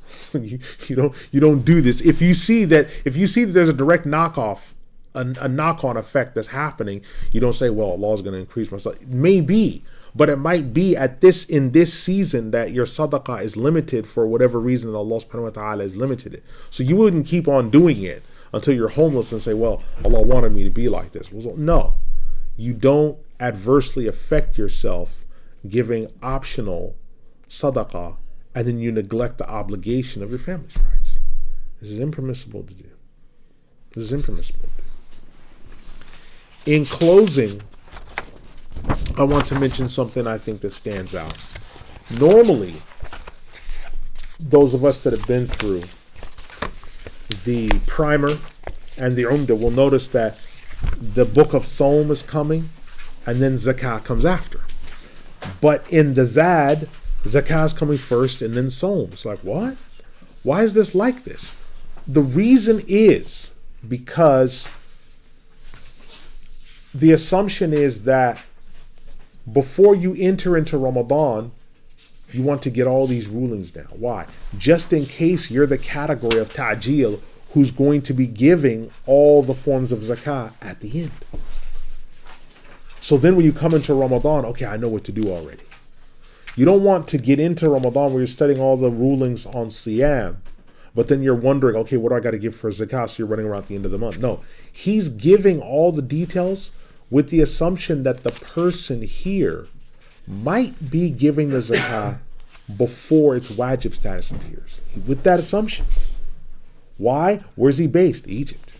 So you don't do this. If you see that there's a direct knockoff, a knock-on effect that's happening, you don't say, well, Allah is going to increase my sadaqah. It may be, but it might be in this season that your sadaqah is limited for whatever reason that Allah subhanahu wa ta'ala has limited it. So you wouldn't keep on doing it until you're homeless and say, well, Allah wanted me to be like this. No, you don't adversely affect yourself giving optional sadaqah and then you neglect the obligation of your family's rights. This is impermissible to do. In closing, I want to mention something I think that stands out. Normally, those of us that have been through the primer and the Umdah will notice that the Book of Siyam is coming and then Zakah comes after. But in the Zad, Zakah is coming first and then Siyam. It's like, what? Why is this like this? The reason is because the assumption is that before you enter into Ramadan, you want to get all these rulings down. Why? Just in case you're the category of ta'jil who's going to be giving all the forms of zakah at the end. So then when you come into Ramadan, okay, I know what to do already. You don't want to get into Ramadan where you're studying all the rulings on Siyam, but then you're wondering, okay, what do I got to give for zakah? So you're running around at the end of the month. No, he's giving all the details with the assumption that the person here might be giving the zakah before its wajib status appears. With that assumption. Why? Where's he based? Egypt.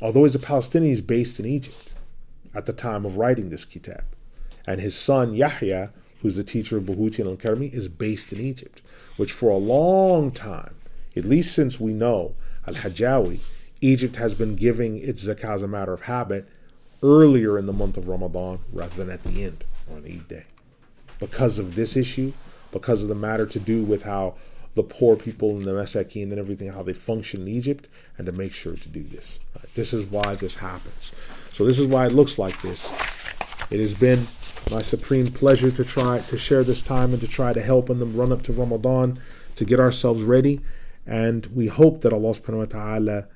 Although he's a Palestinian, he's based in Egypt at the time of writing this kitab. And his son Yahya, who's the teacher of Buhuti and Al-Karmi, is based in Egypt, which for a long time, at least since we know Al-Hajjawi, Egypt has been giving its zakah as a matter of habit earlier in the month of Ramadan rather than at the end on Eid day. Because of this issue, because of the matter to do with how the poor people and the masakin and everything, how they function in Egypt, and to make sure to do this. Right? This is why this happens. So this is why it looks like this. It has been my supreme pleasure to try to share this time and to try to help in the run up to Ramadan to get ourselves ready. And we hope that Allah subhanahu wa ta'ala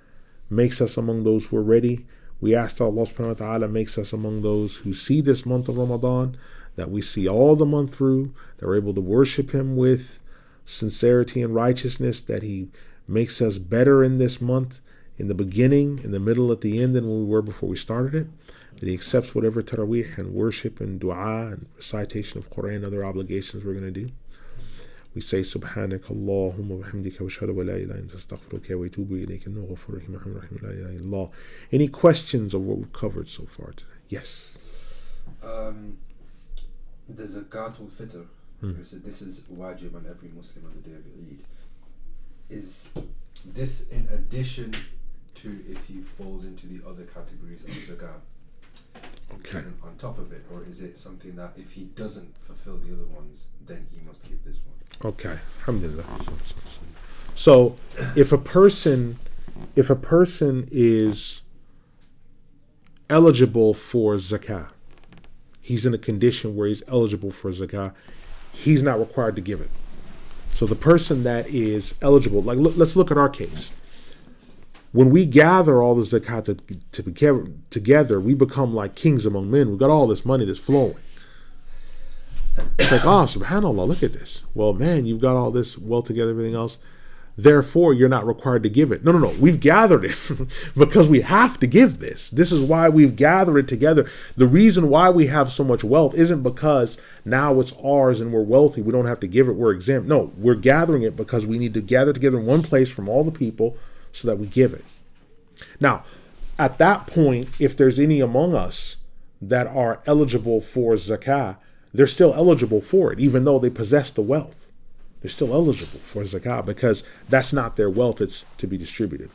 makes us among those who are ready. We ask that Allah subhanahu wa ta'ala makes us among those who see this month of Ramadan, that we see all the month through, that we're able to worship Him with sincerity and righteousness, that He makes us better in this month, in the beginning, in the middle, at the end than we were before we started it. That He accepts whatever tarawih and worship and dua and recitation of Quran and other obligations we're going to do. We say Subhanaka Allahumma wa bihamdika wa ashhadu an la ilaha illa anta astaghfiruka wa atubu ilayka innahu ghafurur rahim la ilaha illallah. Any questions of what we've covered so far today? Yes. The Zakat al-Fitr, we said this is wajib on every Muslim on the day of Eid. Is this in addition to if he falls into the other categories of Zakat? Okay. On top of it, or is it something that if he doesn't fulfill the other ones, then he must give this one? Okay. Alhamdulillah. So if a person is eligible for zakah, he's in a condition where he's eligible for zakah, he's not required to give it. So the person that is eligible, like let's look at our case. When we gather all the zakat together, we become like kings among men. We've got all this money that's flowing. It's like, oh, subhanAllah, look at this. Well, man, you've got all this wealth together, everything else. Therefore, you're not required to give it. No. We've gathered it because we have to give this. This is why we've gathered it together. The reason why we have so much wealth isn't because now it's ours and we're wealthy. We don't have to give it. We're exempt. No, we're gathering it because we need to gather together in one place from all the people so that we give it. Now, at that point, if there's any among us that are eligible for zakah, they're still eligible for it, even though they possess the wealth. They're still eligible for zakah because that's not their wealth, it's to be distributed.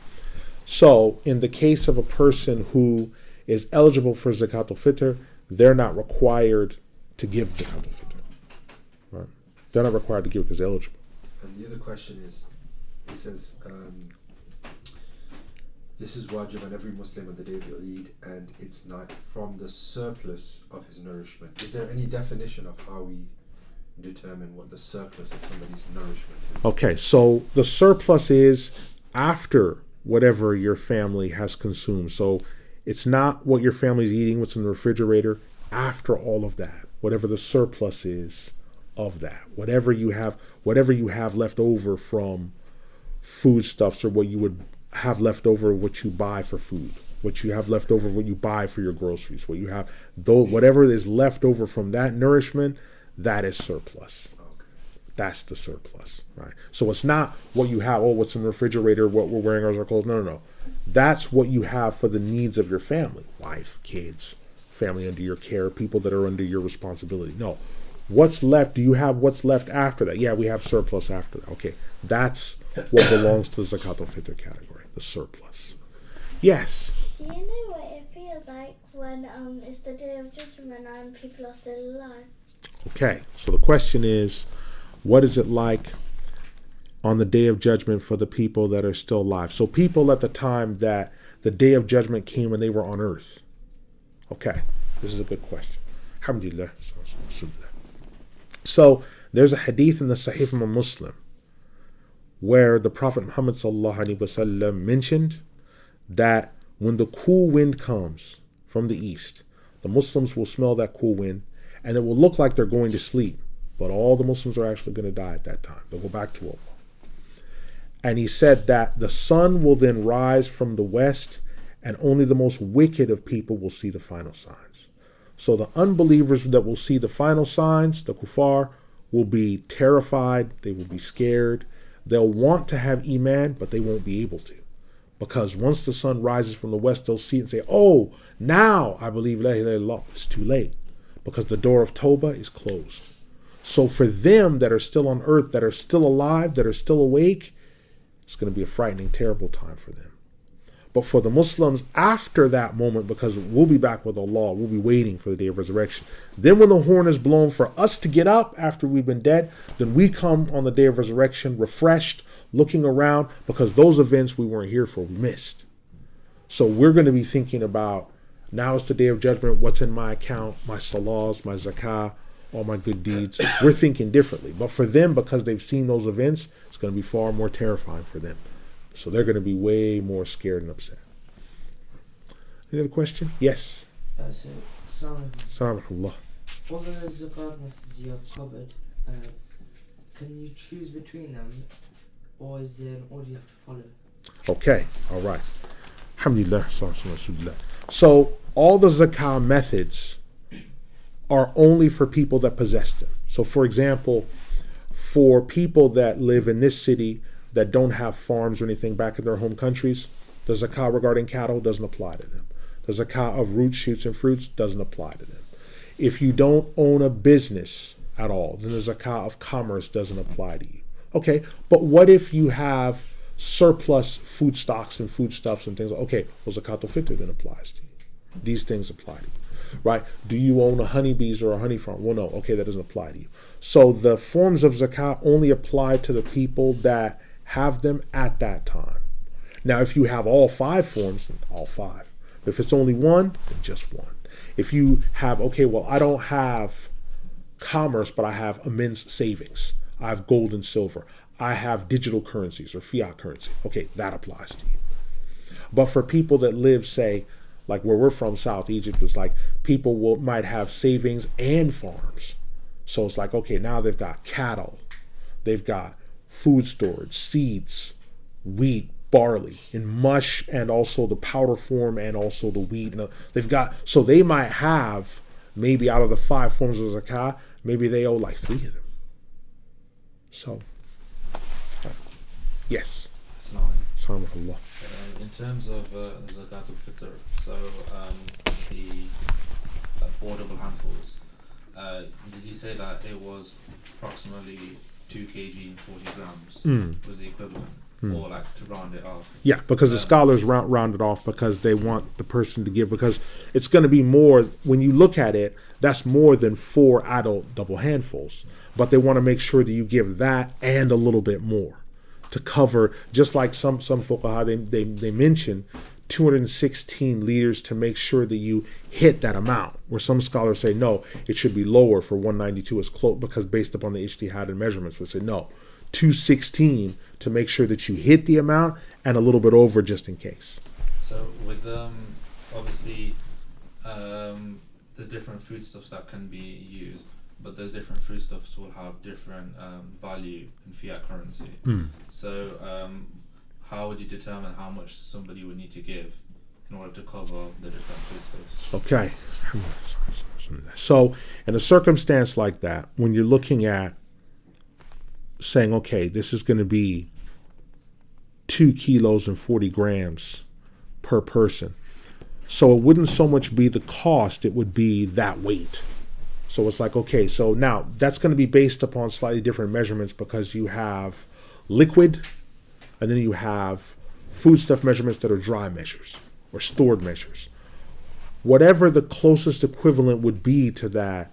So, in the case of a person who is eligible for zakat al-fitr, they're not required to give zakat al-fitr. Right? They're not required to give because they're eligible. And the other question is, it says, this is wajib on every Muslim on the day of Eid, and it's not from the surplus of his nourishment. Is there any definition of how we determine what the surplus of somebody's nourishment is? Okay, so the surplus is after whatever your family has consumed. So it's not what your family's eating, what's in the refrigerator, after all of that, whatever the surplus is of that, whatever you have left over from foodstuffs, or what you would have left over what you buy for food, what you have left over what you buy for your groceries, what you have, though, whatever is left over from that nourishment, that is surplus. Okay. That's the surplus, right? So it's not what you have, what's in the refrigerator, what we're wearing as our clothes. No. That's what you have for the needs of your family, wife, kids, family under your care, people that are under your responsibility. No. What's left? Do you have what's left after that? Yeah, we have surplus after that. Okay. That's what belongs to the zakat al-fitr category, the surplus. Yes. Do you know what it feels like when it's the day of judgment and people are still alive? Okay, so the question is, what is it like on the day of judgment for the people that are still alive? So people at the time that the day of judgment came when they were on earth. Okay, this is a good question. Alhamdulillah. So there's a hadith in the Sahih of Muslim where the Prophet Muhammad ﷺ mentioned that when the cool wind comes from the east, the Muslims will smell that cool wind, and it will look like they're going to sleep, but all the Muslims are actually going to die at that time. They'll go back to Allah. And he said that the sun will then rise from the west, and only the most wicked of people will see the final signs. So the unbelievers that will see the final signs, the kuffar, will be terrified, they will be scared. They'll want to have iman, but they won't be able to. Because once the sun rises from the west, they'll see it and say, oh, now I believe la ilaha illallah. It's too late, because the door of Tawbah is closed. So for them that are still on earth, that are still alive, that are still awake, it's going to be a frightening, terrible time for them. But for the Muslims after that moment, because we'll be back with Allah, we'll be waiting for the day of resurrection. Then when the horn is blown for us to get up after we've been dead, then we come on the day of resurrection refreshed, looking around, because those events we weren't here for, we missed. So we're going to be thinking about, now it's the day of judgment, what's in my account, my salahs, my zakah, all my good deeds. We're thinking differently. But for them, because they've seen those events, it's going to be far more terrifying for them. So they're going to be way more scared and upset. Any other question? Yes. Assalamu For the zakat methods you have covered, can you choose between them or is there an order you have to follow? Okay, all right. Alhamdulillah. So all the zakah methods are only for people that possess them. So for example, for people that live in this city that don't have farms or anything back in their home countries, the zakah regarding cattle doesn't apply to them. The zakah of roots, shoots, and fruits doesn't apply to them. If you don't own a business at all, then the zakah of commerce doesn't apply to you. Okay, but what if you have surplus food stocks and foodstuffs and things? Okay, well, zakat al-fitr then applies to you. These things apply to you, right? Do you own a honeybees or a honey farm? Well, no, okay, that doesn't apply to you. So the forms of zakat only apply to the people that have them at that time. Now, if you have all 5 forms, then all 5. If it's only one, then just one. If you have, okay, well, I don't have commerce, but I have immense savings. I have gold and silver. I have digital currencies or fiat currency. Okay, that applies to you. But for people that live, say, like where we're from, South Egypt, it's like people might have savings and farms. So it's like, okay, now they've got cattle, they've got food storage, seeds, wheat, barley, and mush, and also the powder form, and also the wheat. They've got, so they might have maybe out of the 5 forms of zakah, maybe they owe like 3 of them. So, yes. Assalamualaikum. In terms of Zakat al-Fitr, so the 4 double handfuls, did you say that it was approximately 2 kg and 40 grams was the equivalent? Or like to round it off? Yeah, because the scholars round it off because they want the person to give, because it's going to be more, when you look at it, that's more than 4 adult double handfuls. But they want to make sure that you give that and a little bit more to cover, just like some fuqaha, they mention 216 liters to make sure that you hit that amount, where some scholars say no, it should be lower for 192 is close, because based upon the ijtihad and measurements, we say no, 216 to make sure that you hit the amount and a little bit over just in case. So with obviously there's different foodstuffs that can be used, but those different foodstuffs will have different value in fiat currency. So how would you determine how much somebody would need to give in order to cover the different foodstuffs? Okay. So in a circumstance like that, when you're looking at saying, okay, this is going to be 2 kilos and 40 grams per person. So it wouldn't so much be the cost, it would be that weight. So it's like, okay, so now that's going to be based upon slightly different measurements, because you have liquid and then you have foodstuff measurements that are dry measures or stored measures. Whatever the closest equivalent would be to that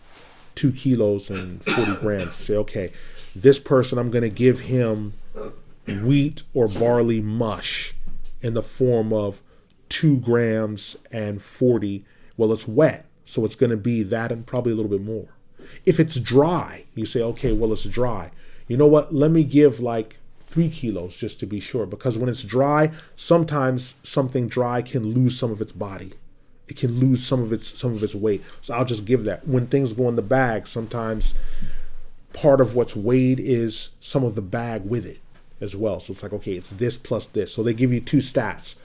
2 kilos and 40 grams, say, okay, this person, I'm going to give him wheat or barley mush in the form of 2 grams and 40. Well, it's wet, so it's going to be that and probably a little bit more. If it's dry, you say, okay, well, it's dry. You know what? Let me give like 3 kilos just to be sure, because when it's dry, sometimes something dry can lose some of its body. It can lose some of its weight. So I'll just give that. When things go in the bag, sometimes part of what's weighed is some of the bag with it as well. So it's like, okay, it's this plus this. So they give you 2 stats.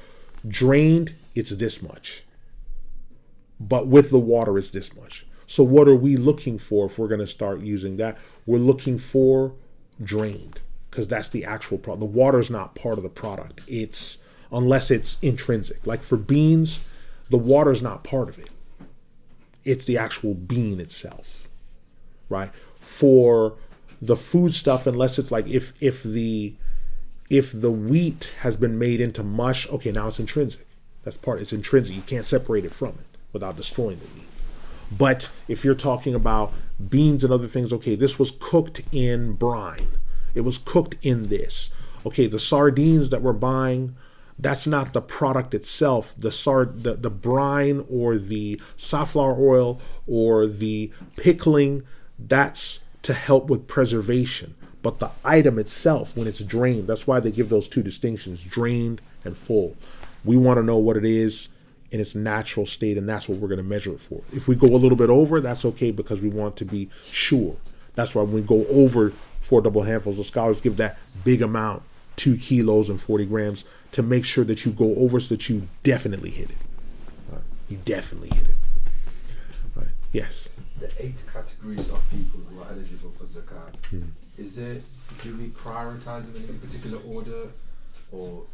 Drained, it's this much. But with the water, it's this much. So what are we looking for if we're going to start using that? We're looking for drained, because that's the actual product. The water is not part of the product. It's, unless it's intrinsic. Like for beans, the water is not part of it. It's the actual bean itself, right? For the food stuff, unless it's like if the wheat has been made into mush, okay, now it's intrinsic. It's intrinsic. You can't separate it from it without destroying the wheat. But if you're talking about beans and other things, okay, this was cooked in brine. It was cooked in this. Okay, the sardines that we're buying, that's not the product itself. The brine or the safflower oil or the pickling, that's to help with preservation. But the item itself, when it's drained, that's why they give those 2 distinctions, drained and full. We want to know what it is in its natural state, and that's what we're going to measure it for. If we go a little bit over, that's okay, because we want to be sure. That's why when we go over 4 double handfuls, the scholars give that big amount 2 kilos and 40 grams to make sure that you go over so that you definitely hit it. Right? You definitely hit it. Right? Yes. The 8 categories of people who are eligible for zakat. Do we prioritize them in any particular order, or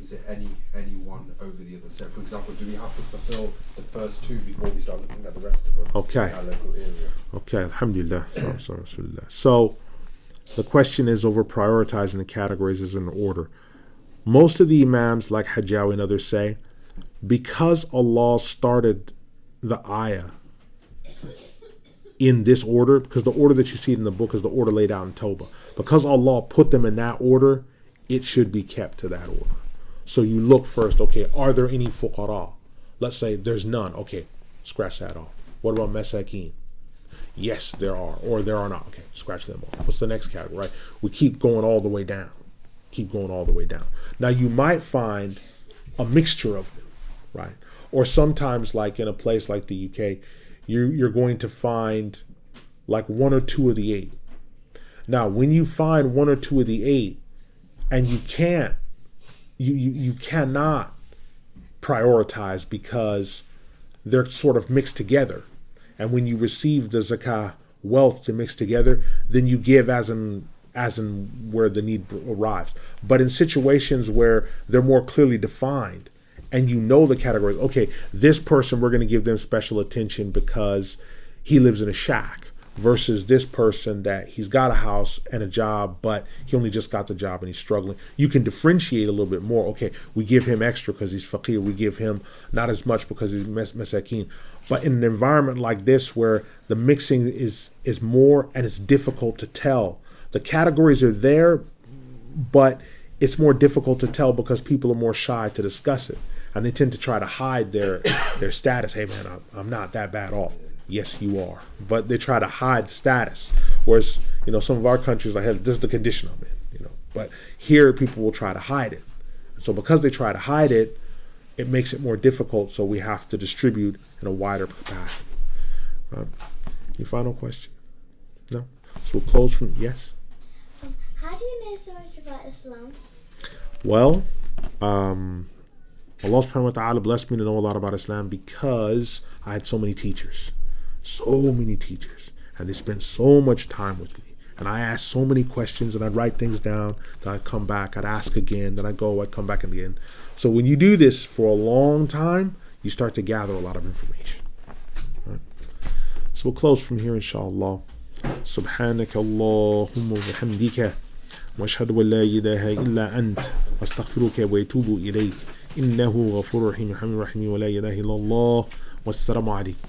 is it any one over the other? So, for example, do we have to fulfill the first 2 before we start looking at the rest of them Okay. in our local area? Okay, alhamdulillah. So the question is over prioritizing the categories as in order. Most of the Imams, like Hajjawi and others, say, because Allah started the ayah in this order, because the order that you see in the book is the order laid out in Tawbah, because Allah put them in that order, it should be kept to that order. So you look first, okay, are there any fuqara? Let's say there's none. Okay, scratch that off. What about masakin? Yes, there are, or there are not. Okay, scratch them off. What's the next category, right? We keep going all the way down. Now, you might find a mixture of them, right? Or sometimes, like in a place like the UK, you're going to find like 1 or 2 of the 8. Now, when you find 1 or 2 of the 8, and you cannot prioritize because they're sort of mixed together. And when you receive the zakah wealth to mix together, then you give as in where the need arrives. But in situations where they're more clearly defined and you know the categories, okay, this person, we're going to give them special attention because he lives in a shack, versus this person that he's got a house and a job, but he only just got the job and he's struggling. You can differentiate a little bit more. Okay, we give him extra because he's faqir. We give him not as much because he's masakin. But in an environment like this where the mixing is more and it's difficult to tell, the categories are there, but it's more difficult to tell because people are more shy to discuss it. And they tend to try to hide their status. Hey man, I'm not that bad off. Yes, you are. But they try to hide the status. Whereas, some of our countries are, hey, this is the condition I'm in, But here, people will try to hide it. And so because they try to hide it, it makes it more difficult. So we have to distribute in a wider capacity. Your final question? No? So we'll close from, yes? How do you know so much about Islam? Well, Allah subhanahu wa ta'ala blessed me to know a lot about Islam because I had so many teachers. And they spent so much time with me. And I asked so many questions, and I'd write things down, then I'd come back, I'd ask again, then I'd come back again. So when you do this for a long time, you start to gather a lot of information. Right? So we'll close from here, inshallah. Subhanaka Allahumma wa bihamdika wa ashhadu an la ilaha illa ant astaghfiruka wa atubu ilayk innahu ghafurur rahim wa la ilaha illa Allah. Wassalamu alaikum.